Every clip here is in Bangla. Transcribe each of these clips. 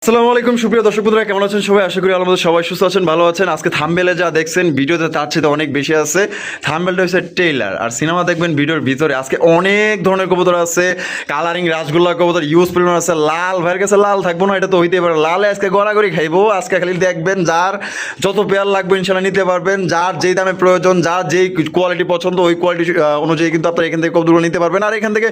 আসসালামু আলাইকুম সুপ্রিয় দর্শক বন্ধুরা, কেমন আছেন সবাই? আশা করি আলহামদুলিল্লাহ সবাই সুস্থ আছেন, ভালো আছেন। আজকে থাম্বনেলে যা দেখছেন ভিডিওতে তার চেয়ে অনেক বেশি আছে। থাম্বনেলটা হচ্ছে টেইলার আর সিনেমা দেখবেন ভিডিওর ভিতরে। আজকে অনেক ধরনের কবুতর আছে, কালারিং রাসগোল্লা কবুতর ইউজ পরিমাণ আছে। লাল ভাইয়ের কাছে লাল থাকবো না, এটা তো হইতেই পারে। লালে আজকে গড়াগড়ি খাইবো। আজকে খালি দেখবেন, যার যত পেয়ার লাগবে ইনশাল্লাহ নিতে পারবেন। যার যেই দামে প্রয়োজন, যার যেই কোয়ালিটি পছন্দ, ওই কোয়ালিটি অনুযায়ী কিন্তু আপনারা এখান থেকে কবুতরগুলো নিতে পারবেন। আর এখান থেকে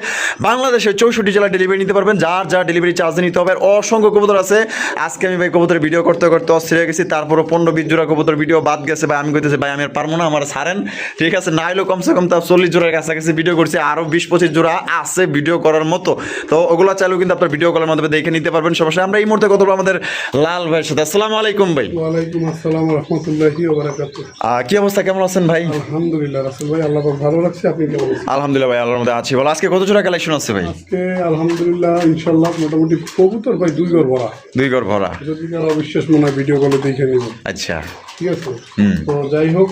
বাংলাদেশের 64 জেলা ডেলিভারি নিতে পারবেন। যার যার ডেলিভারি চার্জ নিতে হবে। আর অসংখ্য কবুতর আছে। আজকে আমি ভাই কবুতরের ভিডিও করতে করতে অস্থির হয়ে গেছি। তারপরও 15-20 জোড়া কবুতর ভিডিও বাদ গেছে ভাই। আমি কইতেছি ভাই আমি আর পারবো না, আমার ছাড়েন, ঠিক আছে। না হলেও কমসে কম তাও 40 জোড়ার কাছাকাছি ভিডিও করছি। আরও 20-25 জোড়া আছে ভিডিও করার মতো। তো ওগুলো চাইলেও কিন্তু আপনার ভিডিও কলের মাধ্যমে দেখে নিতে পারবেন সমস্যা। আমরা এই মুহূর্তে কথা বলবো আমাদের লাল ভাইয়ের সাথে। আসসালামু আলাইকুম ভাই। ওয়ালাইকুম আসসালাম ওয়া রাহমাতুল্লাহি ওয়া বারাকাতুহু। কি অবস্থা, কেমন আছেন ভাই? আলহামদুলিল্লাহ রাসূল ভাই, আল্লাহ পাক ভালো রাখছে। আপনি কেমন আছেন? আলহামদুলিল্লাহ ভাই, আল্লাহর মধ্যে আছি। বলো আজকে কত জোড়া কালেকশন আছে ভাই? আজকে আলহামদুলিল্লাহ ইনশাআল্লাহ মোটামুটি কবুতর ভাই 2 ঘর ভরা। 2 ঘর ভরা। যদি কারো অবিশ্বাস মনে হয় ভিডিও কলে দেখে নিব। আচ্ছা, ঠিক আছে। তো যাই হোক,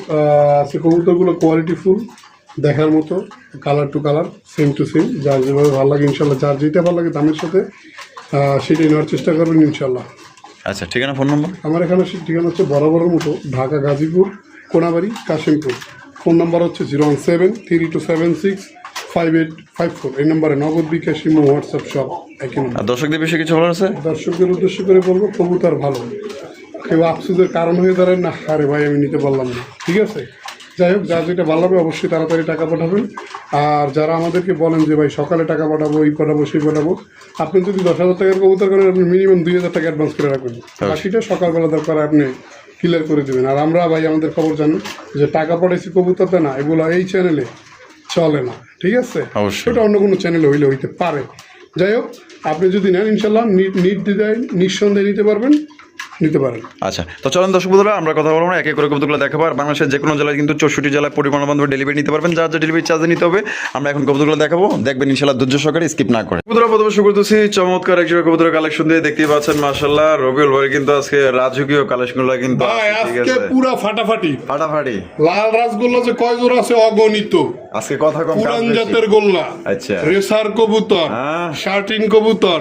আজকে কবুতরগুলো কোয়ালিটি ফুল, দেখার মতো, colour to colour, same to same. যার যেভাবে ভালো লাগে ইনশাআল্লাহ, যার যেটা ভালো লাগে দামের সাথে সেটাই নেওয়ার চেষ্টা করবেন ইনশাআল্লাহ। আচ্ছা, ঠিকানা, ফোন নম্বর? আমার এখানে ঠিকানা হচ্ছে বরাবরের মতো ঢাকা গাজীপুর কোনাবাড়ি কাশিমপুর। ফোন নাম্বার হচ্ছে 01732765854। এই নাম্বারে নগদ বিকাশ, ইমো, হোয়াটসঅ্যাপ সব একই নম্বর। আর দর্শকদের বিষয়ে কিছু বলার আছে? দর্শকদের উদ্দেশ্য করে বলবো, কবুতর ভালো, কেউ আফসোসের কারণ হয়ে দাঁড়ায় না, আরে ভাই আমি নিতে পারলাম না, ঠিক আছে। যাই হোক, যার যেটা ভালো হবে অবশ্যই তাড়াতাড়ি টাকা পাঠাবেন। আর যারা আমাদেরকে বলেন যে ভাই সকালে টাকা পাঠাবো, এই পাঠাবো, সেই পাঠাবো, আপনি যদি 10,000 টাকার কবুতর করেন, আপনি মিনিমাম 2,000 টাকা অ্যাডভান্স করে রাখবেন। বাকিটা সকালবেলা দরকার আপনি ক্লিয়ার করে দেবেন। আর আমরা ভাই আমাদের খবর জানেন যে টাকা পাঠাইছি কবুতরটা না, এগুলো এই চ্যানেলে চলে না, ঠিক আছে। অবশ্যই। সেটা অন্য কোনো চ্যানেলে হইতে পারে। যাই হোক, আপনি যদি নেন ইনশাল্লাহ নির্দ্বিধায় নিঃসন্দেহে নিতে পারবেন, নিতে পারেন। আচ্ছা, তো চলেন দর্শক বন্ধুরা, আমরা কথা বলবো না, এক এক করে কবুতরগুলো দেখাবো। আর বাংলাদেশের যে কোনো জেলায় কিন্তু 64 জেলায় পরিমাণ বান্ধব ডেলিভারি নিতে পারবেন। যার যা ডেলিভারি চার্জ নিতে হবে। আমরা এখন কবুতরগুলো দেখাবো, দেখবেন ইনশাল্লাহ ধৈর্য সহকারে, স্কিপ না করে। কবুতর প্রথমে শুরু করতেছি চমৎকার এক জোড়া কবুতরের কালেকশন দিয়ে। দেখতেই পাচ্ছেন মাশাআল্লাহ, রবিউল ভাই কিন্তু আজকে রাজকীয় কালেকশনগুলো কিন্তু ভাই আছে, ঠিক আজকে আছে। পুরা ফাটাফাটি ফাটাফাটি লাল রাসগোল্লা যে কয় জোড়া আছে অগণিত। আজকে কথা কম, কাজ পুরান বেশি। জাতের গোল্লা, আচ্ছা। রেসার কবুতর, হ্যাঁ। শার্টিন কবুতর,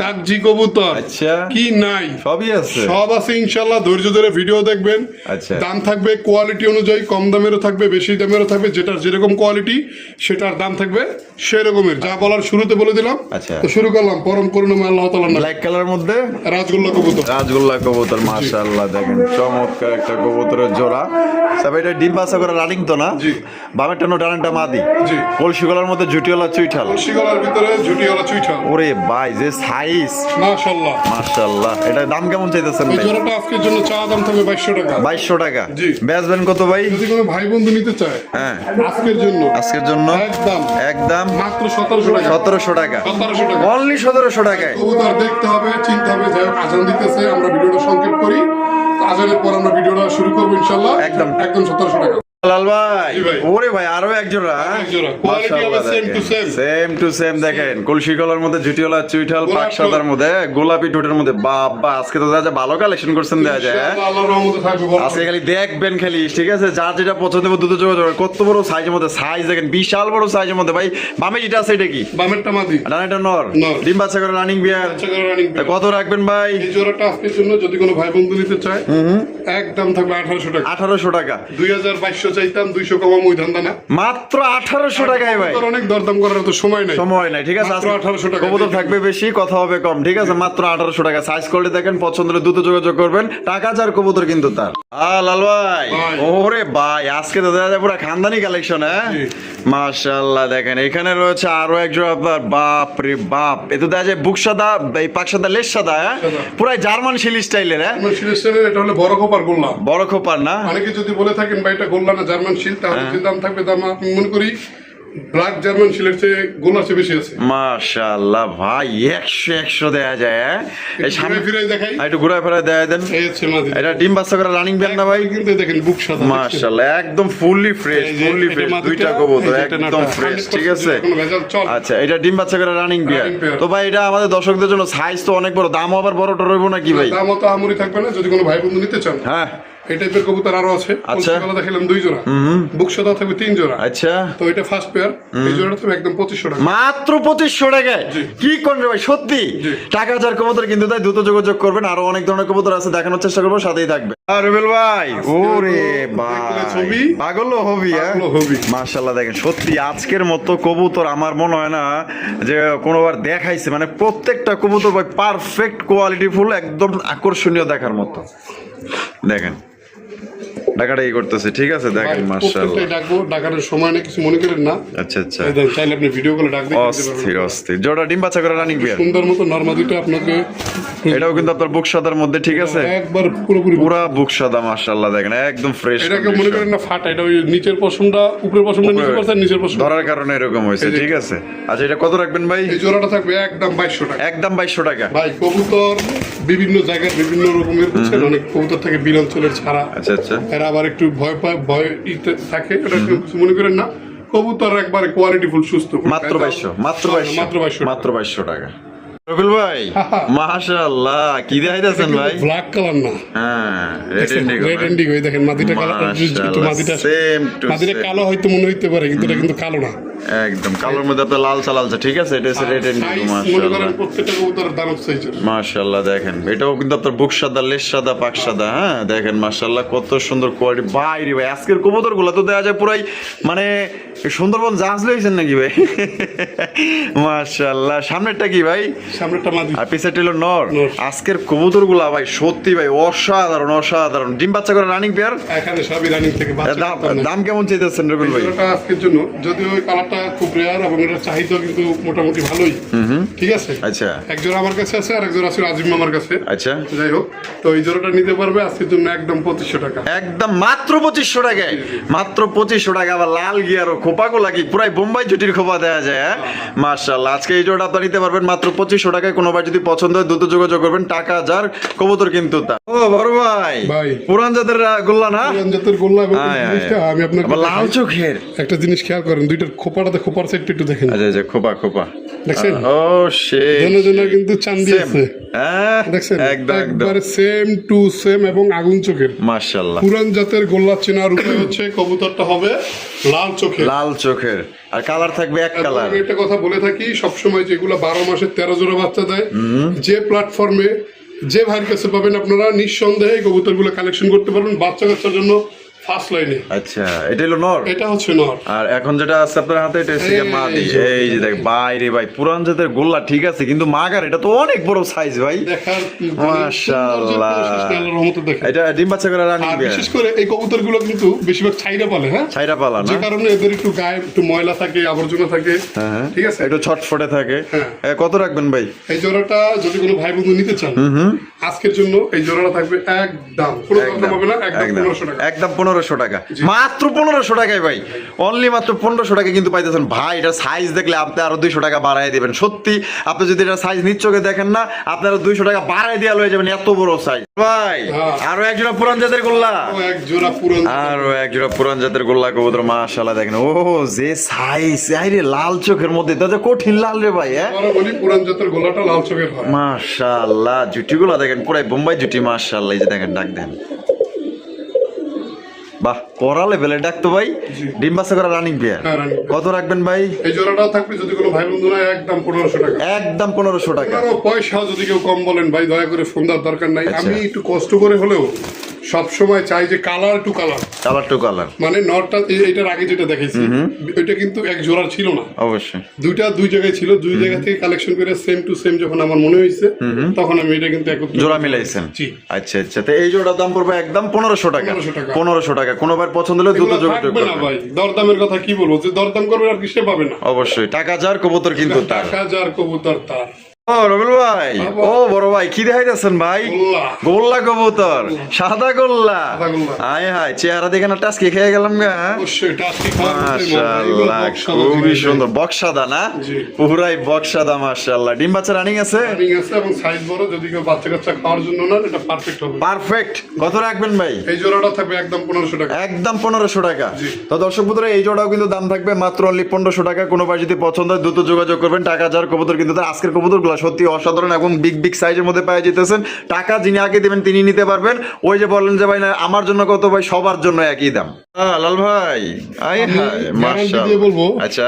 কাকজি কবুতর, আচ্ছা। কি নাই সবই আছে। সব আছে ইনশাআল্লাহ। ধৈর্য ধরে ভিডিও দেখবেন। আচ্ছা। দাম থাকবে কোয়ালিটি অনুযায়ী, কম দামেরও থাকবে, বেশি দামেরও থাকবে। যেটার যেরকম কোয়ালিটি সেটার দাম থাকবে সেরকমের। যা বলার শুরুতে বলে দিলাম। আচ্ছা। তো শুরু করলাম। পরম করুণাময় আল্লাহ তাআলার নামে। ব্ল্যাক কালারের মধ্যে রাজগোল্লা কবুতর, রাজগোল্লা কবুতর, মাশাআল্লাহ দেখেন চমৎকার একটা কবুতরের জোড়া। তবে এটা ডিম বাচ্চা করে রানিং তো না? জি। বামেরটা নো, ডানেরটা মাদি। জি। কলসি গলার মধ্যে জুটিওয়ালা চুইঠাল। শিগলার ভিতরে ঝুটিওয়ালা চুইঠাল। ওরে ভাই যে সাইজ, মাশাআল্লাহ। মাশাআল্লাহ। এটার দাম কেমন চাইতেছেন এই ভাই? জোড়াটা আজকের জন্য চা দাম থাকবে 2200 টাকা। 2200 টাকা। জি। বেচবেন কত ভাই? যদি কোনো ভাই বন্ধু নিতে চায় হ্যাঁ, আজকের জন্য, আজকের জন্য একদম একদম মাত্র 1700 টাকা। 1700 টাকা। 1700 টাকা। অনলি 1700 টাকায়। কবুতর দেখতে হবে, চিনতে হবে। যাই হোক, আজান দিতেছে, আমরা ভিডিওটা সংক্ষেপ করি। আজানের পর আমরা ভিডিওটা শুরু করবো ইনশাআল্লাহ। একদম। একদম 1700 টাকা। লাল ভাই, জি ভাই। ওরে ভাই আরো এক জোড়া। এক জোড়া। Quality হবে same to same। Same to same দেখেন, কলসি গলার মধ্যে জুটিওয়ালা চুইঠাল, গোলাপ পাক সাদার মধ্যে গোলাপি ঠোঁটের মধ্যে। বাবা আজকে তো দেখা যায় ভালো কালেকশন করছেন, দেখা যায়। ইনশাআল্লাহ আল্লাহর রহমতে থাকবে বড়। আজকে খালি দেখবেন, খালি ঠিক আছে। যার যেটা পছন্দ হবে দ্রুত যোগাযোগ করবেন। কত বড় সাইজের মধ্যে, সাইজ দেখেন বিশাল বড় সাইজের মধ্যে ভাই। বামে যেটা আছে এটা কি? বামেরটা মাদি, ডানেরটা নর। নর। ডিম বাচ্চা করে রানিং বিয়ার। বাচ্চা করে running তা কত রাখবেন ভাই? এই জোড়াটা আজকের জন্য যদি কোনো ভাই বন্ধু নিতে চায় একদম থাকবে 1800 টাকা। 1800 টাকা। 2200 চাইতাম, 200 কমাম ওই ধান্দা না। মাত্র 1800 টাকায় ভাই। কবুতর অনেক দরদাম করার তো সময় নাই। সময় নাই, ঠিক আছে। মাত্র 1800 টাকা। কবুতর থাকবে বেশি, কথা হবে কম, ঠিক আছে। মাত্র 1800 টাকা। সাইজ করলে দেখেন, পছন্দ হলে দ্রুত যোগাযোগ করবেন। টাকা যার, কবুতর কিন্তু তার। লাল ভাই, ভাই। ওরে ভাই আজকে তো দেখা যায় পুরো খানদানি কালেকশন। হ্যাঁ, জি। মাশাআল্লাহ দেখেন এখানে রয়েছে আরো একজন আপনার। বাপ রে বাপ, এ তো দেখা যায় বুক সাদা, এই পাক সাদা, লেস সাদা। হ্যাঁ, সাদা। পুরাই জার্মান শিলি স্টাইলের। হ্যাঁ, আমার সিলেকশনের এটা হলো বড় কোপার গোল্লা। বড় খোপার না? অনেকে যদি বলে থাকেন ভাই এটা গোল্লা না জার্মান শিল, তাহলে যে দাম থাকবে দাম আমি মনে করি ব্ল্যাক জার্মান শিলের চেয়ে গোল্লার চেয়ে বেশি আছে। মাশাআল্লাহ ভাই, 100 দেয়া যায়। হ্যাঁ, এই সামনে ফিরে দেখাই। একটু ঘুরে ফেরা দেয়া দেন। এই হচ্ছে মাদি। এটা ডিম বাচ্চা করে রানিং বেন না ভাই? কিন্তু দেখেন বুক সাদা। মাশাআল্লাহ একদম ফুললি ফ্রেশ, এই যে ফুললি এটা ফ্রেশ। মাদিটা, দুইটা কবুতর এই যে এটা একদম নাটা। ফ্রেশ, ঠিক 100% আছে। কোনো ভেজাল চল। আচ্ছা, এটা ডিম বাচ্চা করে রানিং বিয়ার। Running pair। তো ভাই এটা আমাদের দর্শকদের জন্য সাইজ তো অনেক বড়, দামও আবার বড়টা রইব নাকি ভাই? দামও তো আমুরি থাকবে না। যদি কোনো ভাই বন্ধু নিতে চান হ্যাঁ, এই টাইপের কবুতর আরো আছে। আচ্ছা। কলসিগলা দেখালাম 2 জোড়া, বুকসাদা থাকবে 3 জোড়া। আচ্ছা, তো এটা ফার্স্ট পেয়ার, এই জোড়াটা থাকবে একদম 2500 টাকা। মাত্র 2500 টাকায়? জি। কি করেন রে ভাই, সত্যি? জি। টাকা যার কবুতর কিন্তু তাই দ্রুত যোগাযোগ করবেন, আরো অনেক ধরনের কবুতর আছে দেখানোর চেষ্টা করবো, সাথেই থাকবে। আর রুবেল ভাই, ওরে দেখলে ভাই ছবি, পাগল হবি। পাগল হবি। মাশাআল্লাহ, দেখেন সত্যি আজকের মতো কবুতর আমার মনে হয় না যে কোনোবার দেখাইছে, মানে প্রত্যেকটা কবুতর ভাই পারফেক্ট কোয়ালিটি ফুল, একদম আকর্ষণীয় দেখার মতো। দেখেন ডাকাটা এই করতেছে, ঠিক আছে দেখেন মাশাআল্লাহ। প্রত্যেকটাই ডাকবো, ডাকার সময় নেই, কিছু মনে করেন না। আচ্ছা আচ্ছা, এই দেখেন, চাইলে আপনি ভিডিও কলে ডাক দিতে অস্থির অস্থির। জোড়া ডিম বাচ্চা করে রানিং বিয়ার, সুন্দর মতো নরমা দুটো আপনাকে এটাও কিন্তু আপনার বুক সাদার মধ্যে, ঠিক আছে একবার পুরোপুরি। পুরা বুক সাদা মাশাআল্লাহ, দেখেন একদম ফ্রেশ। এটাকে মনে করেন না ফাটা, এটা ওই নিচের পশমটা উপরের পশমটা নিচে করছে, নিচের পশম ধরার কারণে এরকম হয়েছে, ঠিক আছে। আচ্ছা, এটা কত রাখবেন ভাই? এই জোড়াটা থাকবে একদম 2200 টাকা। একদম 2200 টাকা। ভাই কবুতর বিভিন্ন জায়গার বিভিন্ন রকমের, বুঝছেন, অনেক কবুতর থাকে বিল অঞ্চলের ছাড়া, আচ্ছা আচ্ছা, এরা আবার একটু ভয় পায়, ভয় থাকে, এটা কিছু মনে করেন না। কবুতর একবারে কোয়ালিটি ফুল সুস্থ, মাত্র 2200, মাত্র 2200, মাত্র 2200 মাত্র 2200 টাকা। রবিল ভাই মাশাআল্লাহ, কি দেখাইতেছেন ভাই? ব্ল্যাক কালার না, হ্যাঁ রেড ইন্ডিগো, রেড ইন্ডিগো। এই দেখেন মাদিটা কালার, একটু মাদিটা সেম টু মাদিটা কালো হয়তো মনে হইতে পারে, কিন্তু এটা কিন্তু কালো না, একদম কালোর মধ্যে আপনার লাল লালচা, ঠিক আছে। এটা হচ্ছে রেড ইন্ডিগো, সাইজ মনে মাশাআল্লাহ করেন প্রত্যেকটা কবুতরের দানব সাইজের। মাশাআল্লাহ, দেখেন এটাও কিন্তু আপনার বুক সাদা, লেজ সাদা, পাক সাদা। হ্যাঁ দেখেন মাশাআল্লাহ কত সুন্দর কোয়ালিটি। ভাই রে ভাই, আজকের কবুতর গুলো তো দেখা যায় পুরাই মানে সুন্দরবন জাহাজ লইছেন নাকি ভাই? মাশাআল্লাহ। সামনেরটা কি ভাই? সামনেরটা মাদি আর পিছেরটা হলো নর। নর। আজকের কবুতর গুলা ভাই সত্যি ভাই অসাধারণ অসাধারণ। ডিম বাচ্চা করে রানিং পেয়ার। এখানে সবই রানিং থেকে বাচ্চা করতে হয়। দাম কেমন চাইতেছেন রবিল ভাই? এটা আজকের জন্য যদিও ওই কালারটা খুব রেয়ার এবং এটার চাহিদা কিন্তু মোটামুটি ভালোই, ঠিক আছে। আচ্ছা এক জোড়া আমার কাছে আছে আর এক জোড়া আছে আজিম মামার কাছে। আচ্ছা, যাই হোক, তো এই জোড়াটা নিতে পারবে আজকের জন্য একদম 2500 টাকা। একদম মাত্র 2500 টাকায়, মাত্র 2500 টাকা। আবার লাল গিয়ারও খোপাগুলা কি পুরাই বোম্বাই জুটির খোপা দেওয়া যায়। হ্যাঁ মাশাআল্লাহ, আজকে এই জোড়া আপনারা নিতে পারবেন মাত্র 2500 টাকায়। কোনোবার যদি পছন্দ হয় দ্রুত যোগাযোগ করবেন, টাকা যার কবুতর কিন্তু তা। ও বড় ভাই, ভাই পুরান জাতের গোল্লা না? পুরান জাতের গোল্লা এবং আয়, আয়, জিনিসটা আমি আপনাকে আবার লাল চোখের একটা জিনিস খেয়াল করেন, দুইটার খোপাটাতে খোপার সাইডটা একটু দেখেন, আচ্ছা আচ্ছা, খোপা খোপা দেখছেন? ও সেই জনে জনে কিন্তু চান্দি আছে, হ্যাঁ দেখছেন? একদম একদম একবারে সেম টু সেম এবং আগুন চোখের। মাশাআল্লাহ, পুরান জাতের গোল্লা চেনার উপায় হচ্ছে কবুতরটা হবে লাল চোখের, লাল চোখের, আর কালার থাকবে এক এবং কালার। আমি একটা কথা বলে থাকি সবসময়, যেগুলো 12 মাসে 13 জোড়া বাচ্চা দেয়, যে প্ল্যাটফর্মে যে ভাইয়ের কাছে পাবেন আপনারা নিঃসন্দেহে এই কবুতরগুলো কালেকশন করতে পারবেন বাচ্চা কাচ্চার জন্য ফার্স্ট লাইনে। আচ্ছা, এটা হলো নর, এটা হচ্ছে নর। আর এখন যেটা আছে আপনার হাতে এটা হচ্ছে এই মাদি। যে। এই যে দেখ বাইরে ভাই, পুরান জাতের গোল্লা ঠিক আছে, কিন্তু মাগার এটা তো অনেক বড় সাইজ ভাই। দেখার মাশাআল্লাহ। আল্লাহর রহমতে দেখেন। এটা ডিম বাচ্চা করে রানিং আর বিয়ার, বিশেষ করে এই কবুতরগুলো কিন্তু বেশিরভাগ ছাইরা পালে, হ্যাঁ, ছাইরা পালা যে না? কারণে এদের একটু গায়ে একটু ময়লা থাকে, আবর্জনা থাকে, হ্যাঁ ঠিক আছে। একটু ছটফটে থাকে। হ্যাঁ। কত রাখবেন ভাই? এই জোড়াটা যদি কোনো ভাই বন্ধু নিতে চান, আজকের জন্য এই জোড়াটা থাকবে একদম কোনো কথা হবে না, একদম 1500 টাকা। একদম 1500 টাকা, মাত্র 1500 টাকায় ভাই, অনলি মাত্র 1500 টাকা কিন্তু পাইতেছেন ভাই। এটা সাইজ দেখলে আপনি আরো 200 টাকা বাড়াই দিবেন। সত্যি আপনি যদি এটা সাইজ নিচ্চকে দেখেন না, আপনারা 200 টাকা বাড়াই দিয়ে লয়ে যাবেন, এত বড় সাইজ ভাই। হ্যাঁ। আরো এক জোড়া পুরান জাতের গোল্লা, ও এক জোড়া পুরান, আরো এক জোড়া পুরান জাতের গোল্লা কবুতর। মাশাআল্লাহ, দেখেন ও যে সাইজ, আরে লাল চোখের মধ্যে তো কঠিন লাল রে ভাই। হ্যাঁ বড় বলি পুরান জাতের গোলাটা লাল চোখের হয়। মাশাআল্লাহ, জুটিগুলো দেখেন পুরাই বোম্বাই জুটি। মাশাআল্লাহ, এই যে দেখেন ডাক দেন, বাহ করা লেভেলের ডাক তো ভাই। ডিম বাচ্চা করা রানিং বিয়ার। হ্যাঁ, running bear। কত রাখবেন ভাই? এই জোড়াটা থাকবে যদি কোনো ভাই বন্ধু না একদম 1500 টাকা। একদম 1500 টাকা। কারো পয়সা যদি কেউ কম বলেন ভাই, দয়া করে ফোন দেওয়ার দরকার নাই। আচ্ছা। আমি একটু কষ্ট করে হলেও সব সময় চাই যে colour to colour, colour to colour. মানে নটটা এইটার আগে যেটা দেখাইছি ওইটা কিন্তু এক জোড়ার ছিল না, অবশ্যই দুইটা দুই জায়গায় ছিল। দুই জায়গা থেকে কালেকশন করে সেম টু সেম যখন আমার মনে হয়েছে তখন আমি এটা কিন্তু একত্রিত জোড়া মিলাইছেন। জি। আচ্ছা আচ্ছা, তো এই জোড়ার দাম পড়বে একদম 1500 টাকা। 1500 টাকা। 1500 টাকা। কোনোবার পছন্দ হলে দ্রুত এগুলো যোগাযোগ থাকবে না করবেন। ভাই, দরদামের কথা কি বলবো, যে দরদাম করবে আর কিসে পাবে না। অবশ্যই টাকা যার কবুতর কিন্তু তার। টাকা যার কবুতর তার। ও রবিল ভাই, ও বড় ভাই কি দেখাইতেছেন ভাই? গোল্লা। গোল্লা কবুতর, সাদা গোল্লা। সাদা গোল্লা। আয় হায়, চেহারা দেখে না টাস্কি খেয়ে গেলাম গা। অবশ্যই এটা আজকে খাওয়ার মতোই মজা। এগুলো মাশাআল্লাহ, box সাদা খুবই জিনিস। সুন্দর। বক্সাদা না? জি। পুরাই বক্সাদা। মাশাআল্লাহ, ডিম বাচ্চা রানিং আছে? Running আছে এবং সাইজ বড়, যদি কেউ বাচ্চা কাচ্চা খাওয়ার জন্য না, এটা পারফেক্ট হবে। পারফেক্ট। কত রাখবেন ভাই? এই জোড়াটা থাকবে একদম 1500 টাকা। একদম 1500 টাকা। জি। তো দর্শক বন্ধুরা, এই জোড়াও কিন্তু দাম থাকবে মাত্র অনলি 1500 টাকা। কোনো ভাই যদি পছন্দ হয় দ্রুত যোগাযোগ করবেন, টাকা যার কবুতর কিন্তু তার। আজকের কবুতরগুলো মাশাআল্লাহ সত্যি অসাধারণ এবং বিগ বিগ সাইজের মধ্যে পেয়ে যেতেছেন। টাকা যিনি আগে দিবেন তিনি নিতে পারবেন। ওই যে বললেন যে ভাই না আমার জন্য কত, ভাই সবার জন্য একই দাম। লাল ভাই আই আমি হাই guarantee মাশাআল্লাহ দিয়ে বলবো আচ্ছা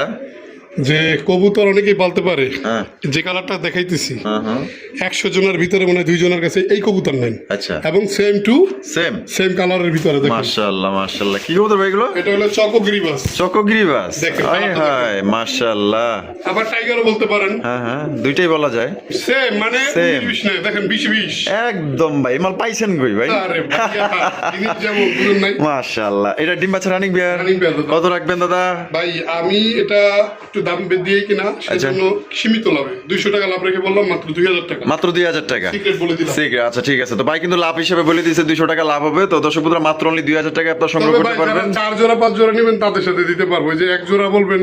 যে কবুতর অনেকেই পালতে পারে, হ্যাঁ যে কালারটা দেখাইতেছি হ্যাঁ 100 জনের ভিতরে মনে হয় 2 জনের কাছে এই কবুতর নাই, আচ্ছা এবং সেম টু সেম সেম কালারের ভিতরে দেখেন। মাশাআল্লাহ মাশাআল্লাহ কি কবুতর ভাই এগুলো? এটা হলো চকোগ্রিবাস, চকোগ্রিবাস দেখেন, আই হাই মাশাআল্লাহ। আবার টাইগারও বলতে পারেন। হ্যাঁ দুইটাই বলা যায় সেম মানে Same. 20 না, দেখেন 20 একদম ভাই মাল পাইছেন কই ভাই? আরে ভাইয়া, জিনিস যেমন বুঝুন নাই। মাশাআল্লাহ। এটা ডিম বাচ্চা রানিং বিয়ার Running bear দাদা। কত রাখবেন দাদা? ভাই আমি এটা একটু দাম দিয়ে কিনা, সেজন্য সীমিত লাভে 200 টাকা লাভ রেখে বললাম মাত্র 2000 টাকা। মাত্র 2000 টাকা সিক্রেট বলে দিলাম। ঠিক আছে, আচ্ছা ঠিক আছে। তো ভাই কিন্তু লাভ হিসেবে বলে দিয়েছে 200 টাকা লাভ হবে। তো দর্শক বন্ধুরা মাত্র অনলি 2000 টাকা আপনারা সংগ্রহ তবে করতে ভাই যারা পারবেন। 4 জোড়া 5 জোড়া নেবেন তাদের সাথে দিতে পারবো। যে এক জোড়া বলবেন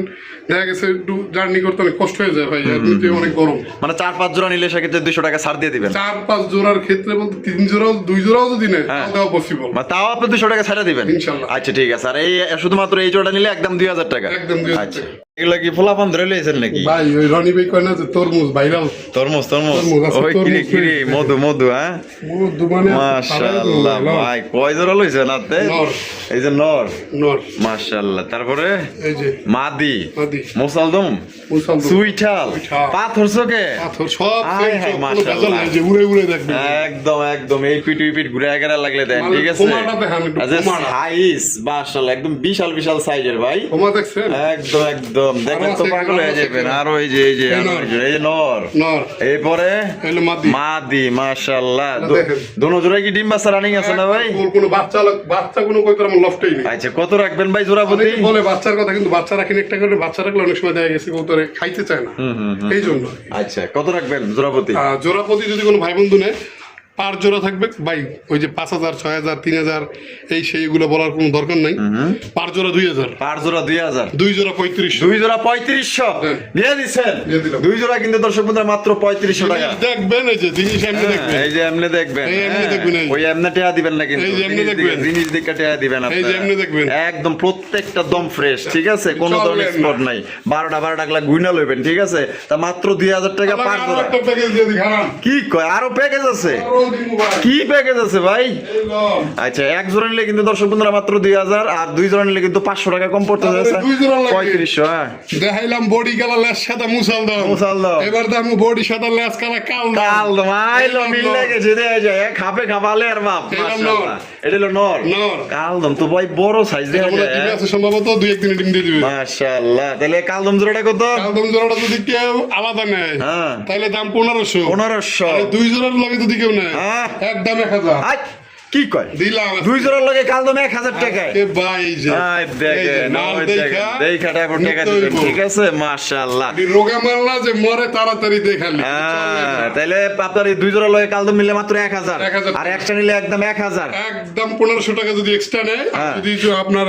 দেখা গেছে একটু জার্নি করতে অনেক কষ্ট হয়ে যায় ভাই, এমনিতে অনেক গরম। মানে 4-5 জোড়া নিলে সেক্ষেত্রে 200 টাকা ছাড় দিয়ে দিবেন। 4-5 জোড়ার ক্ষেত্রে বলতে 3 জোড়াও 2 জোড়াও যদি নেন তাও পসিবল। মানে তাও আপনি 200 টাকা ছাড়া দিবেন ইনশাআল্লাহ। আচ্ছা ঠিক আছে। আর এই শুধুমাত্র এই জোড়া নিলে একদম 2000 টাকা। একদম 2000 আচ্ছা টাকা। এগুলা কি ফলাফল ধরে লইছেন নাকি? ভাই ওই রনি ভাই কয় না যে তরমুজ ভাইরাল, তরমুজ তরমুজ আছে, ওই তরমুজ কিরে কিরে হয়েছে। মধু মধু হ্যাঁ দুমানে মাশাআল্লাহ ভাই কয় জোড়া লইছেন আপনি? নর। এই যে নর নর, মাশাআল্লাহ। তারপরে এই যে মাদি মাদি, মোসালদম মুসালদম, সুইঠাল সুইঠাল। পাথর চোখে পাথর সব আয় same, হায়, সব কোনো মাশাআল্লাহ। ভেজাল নাই, যে উড়ে উড়ে দেখবেন। একদম একদম এই পিট ঘুরে গেরা লাগলে দেন মানে ঠিক আছে। কোমাটা দেখান একটু, কোমাটা। সাইজ মাশাআল্লাহ একদম বিশাল বিশাল সাইজের ভাই। ক্ষমা দেখছেন? একদম একদম দেখবেন তো আছে, পাগল হয়ে আরো আছে, যাবেন। আর ওই যে এই যে এই নর। এই যে নর নর, এরপরে হলো মাদি। মাদি মাশাআল্লাহ। এটা দেখেন। দোনো জোড়ায় কি ডিম বাচ্চা রানিং আছে না ভাই? কোনো বাচ্চা কোনো কই তোর আমার লফটেই নেই। আচ্ছা কত রাখবেন ভাই জোড়া প্রতি? অনেকে বলে বাচ্চার কথা, কিন্তু বাচ্চা রাখেন একটা করে, বাচ্চা রাখলে অনেক সময় দেখা গেছে কবুতরে খাইতে চায় না, এই জন্য। আচ্ছা কত রাখবেন জোড়া প্রতি? জোড়া প্রতি যদি কোনো ভাই বন্ধু নেয় পার জোড়া থাকবে ভাই, ওই যে 5000 6000 3000 এই সেইগুলো বলার কোনো দরকার নাই। পার জোড়া 2000, পার জোড়া 2000, 2 জোড়া 3500। দুই জোড়া 3500 হ্যাঁ। দিয়ে দিচ্ছেন। দিয়ে দিলাম। দুই জোড়া কিন্তু দর্শক বন্ধুরা মাত্র 3500 টাকা। দেখবেন এই যে জিনিস এমনি হ্যাঁ, দেখবেন, এই যে এমনি দেখবেন এই এমনি দেখবেন, এই যে। ওই এমনি টেয়া দিবেন না কিন্তু এই যে এমনি দেখবেন। জিনিস দিকে টেয়া দিবেন এই যে আপনারা। এমনি দেখবেন। একদম প্রত্যেকটা দম ফ্রেশ ঠিক আছে, কোনো চলবেন ধরনের না। স্পট নাই। 12টা গুলা গুইনা লইবেন ঠিক আছে। তা মাত্র 2000 টাকা পার আরো জোড়া। একটা প্যাকেজ দিয়ে দিই, খারাপ কি কয় আরো প্যাকেজ আছে? আরো দিন ভাই, কি প্যাকেজ আছে ভাই? এই লো। আচ্ছা এক জোড়া নিলে কিন্তু দর্শক বন্ধুরা মাত্র 2000, আর দুই জোড়া নিলে কিন্তু 500 টাকা কম পড়তে তারপরে যাচ্ছে। দুই জোড়া লাগে। 3500 হ্যাঁ। দেখাইলাম বডি কালার লেস সাদা মুসালদম, মুসালদম। এবার দাম বডি সাদা লেস কালার কাল কাল মাইলো মিল লেগে যেতে যায় খাপে খাপালে আর বাপ এটা মাশাআল্লাহ। নর। এটা হলো নর। নর। কালদম তো ভাই বড় সাইজ দেখা আমরা যায়। ডিমে আছে সম্ভবত 2-1 দিনে ডিম দিয়ে দিবে। মাশাআল্লাহ। তাহলে কালদম জোড়াটা কত? কালদম জোড়াটা যদি কেউ আলাদা নেয় হ্যাঁ। তাহলে দাম 1500। 1500। আর 2 জোড়ার লাগে যদি কেউ নেয় হ্যাঁ। একদম 1000 আই কি কয়? দিলাম। দুই জোড়ার লাগে কালদম 1000 টাকায়। এ ভাই এই যে আই এই যে, দেখেন নাল ওই দেখা দেখেন দেখা টাকা টাকা মুক্ত দিবেন হইবো। ঠিক আছে মাশাআল্লাহ। রোগা মারলা যে মরে তাড়াতাড়ি দেখালি। হ্যাঁ, তাহলে আপনার এই দুই জোড়া লয়ে কালদম মিলে মাত্র 1000, 1000 আর একটা নিলে একদম 1000। একদম 1500 টাকা যদি এক্সট্রা নেয়, আর হ্যাঁ। যদি আপনার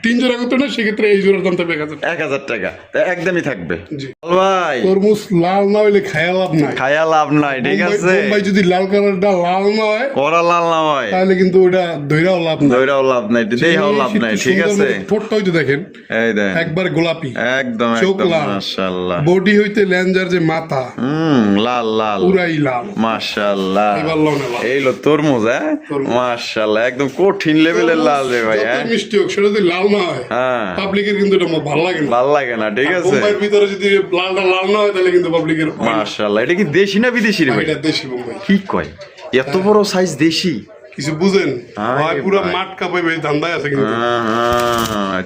3 জোড়া করতে নেয় সেক্ষেত্রে এই জোড়ার দাম থাকবে 1000 টাকা। 1000 টাকা তা একদমই থাকবে। জি। ভাই তরমুজ লাল না হইলে খায়া লাভ নাই। খায়া লাভ নাই ঠিক আছে। বোম্বাই যদি লাল কালারটা লাল না হয় করা লাল না হয় তাহলে কিন্তু ওটা ধৈরাও লাভ নাই। ধৈরাও লাভ নাই দেখাও লাভ নাই ঠিক আছে। ঠোঁটটা হইতে দেখেন এই দেন একবার গোলাপি, একদম চোখ একদম লাল, মাশাআল্লাহ। বডি হইতে ল্যাঞ্জার যে মাথা লাল লাল পুরাই লাল। মাশাআল্লাহ। এবার লাল না লাল। এই লো তরমুজ হ্যাঁ তরমুজ। মাশাআল্লাহ একদম কঠিন লেভেলের লাল রে ভাই হ্যাঁ। যতই মিষ্টি হোক সেটা যদি লাল না হয় হ্যাঁ পাবলিকের কিন্তু এটা ভালো লাগে না। ভাল লাগে না ঠিক আছে। বোম্বাইয়ের ভিতরে যদি লালটা লাল না হয় তাহলে কিন্তু পাবলিকের মাশাআল্লাহ। এটা কি দেশি না বিদেশি রে ভাই? এটা দেশি বোম্বাই। কি কয় এত বড় সাইজ দেশি? কিছু বুঝেন আরে হয় পুরো ভাই। মাঠ কাঁপাইবে এই ধান্দায় আছে কিন্তু।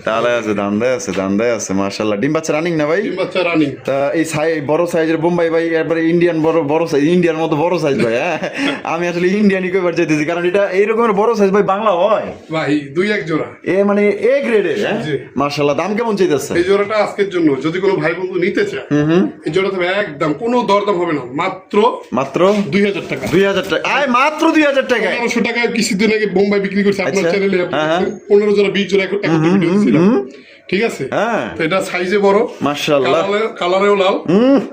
তাহলে আছে দান্দায় আছে মাশাআল্লাহ। ডিম বাচ্চা রানিং না ভাই? ডিম বাচ্চা রানিং। তা এই বড় সাইজের বোম্বাই ভাই এরপরে ইন্ডিয়ান বড় সাইজ, ইন্ডিয়ার মতো বড় সাইজ ভাই হ্যাঁ। আমি আসলে ইন্ডিয়ানই কইবার চাইতেছি কারণ এটা এইরকমের বড় সাইজ ভাই বাংলা হয় ভাই 2-1 জোড়া। এ মানে এ গ্রেডের হ্যাঁ জি। মাশাআল্লাহ। দাম কেমন চাইতেছে? এই জোড়াটা আজকের জন্য যদি কোনো ভাই বন্ধু নিতে চায় এই জোড়াটা একদম কোনো দরদাম হবে না, মাত্র মাত্র 2000 টাকা। 2000 টাকা। আয় মাত্র 2000 টাকায়। 1500 টাকায় কিছুদিন আগে বোম্বাই বিক্রি করছে আপনার আচ্ছা। চ্যানেলে। হ্যাঁ। 15 জোড়া 20 জোড়া একটা ভিডিও দিয়েছিলাম। ঠিক আছে, হ্যাঁ তো এটা সাইজে বড়, মাশাআল্লাহ। কালারেও লাল,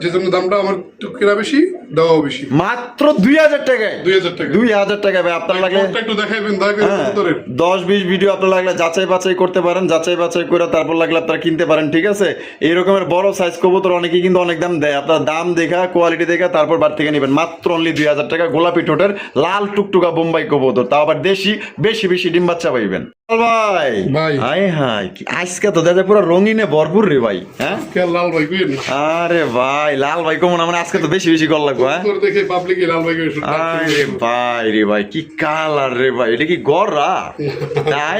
যে জন্য দামটা আমার একটু কেনা বেশি। দেওয়া বেশি। মাত্র 2000 টাকায় 2000 টাকা। 2000 টাকায় ভাই। আপনার লাগলে ঠোঁটটা একটু দেখাইবেন দয়া করে কবুতরের। 10-20 ভিডিও আপনার লাগলে যাচাই বাছাই করতে পারেন, যাচাই বাছাই করে তারপর লাগলে আপনারা কিনতে পারেন, ঠিক আছে? এই রকমের বড় সাইজ কবুতর অনেকেই কিন্তু অনেক দাম দেয়, আপনার দাম দেখা কোয়ালিটি দেখা তারপর বার থেকে নেবেন। মাত্র অনলি 2000 টাকা গোলাপি ঠোঁটের লাল টুকটুকা বোম্বাই কবুতর, তাও আবার দেশি, বেশি বেশি ডিম বাচ্চা পাইবেন। ভাই ভাই। হাই হাই, আজকে তো দাদা পুরো রঙিনে ভরপুর রে ভাই। হ্যাঁ কে লাল ভাই কইেন না। আরে ভাই লাল ভাই কমন, মানে আজকে তো বেশি বেশি কল লাগবো। হ্যাঁ কবুতর দেখে পাবলিকে লাল ভাই কইছে। আরে ভাই রে ভাই, কি কালার রে ভাই, এটা কি গররা তাই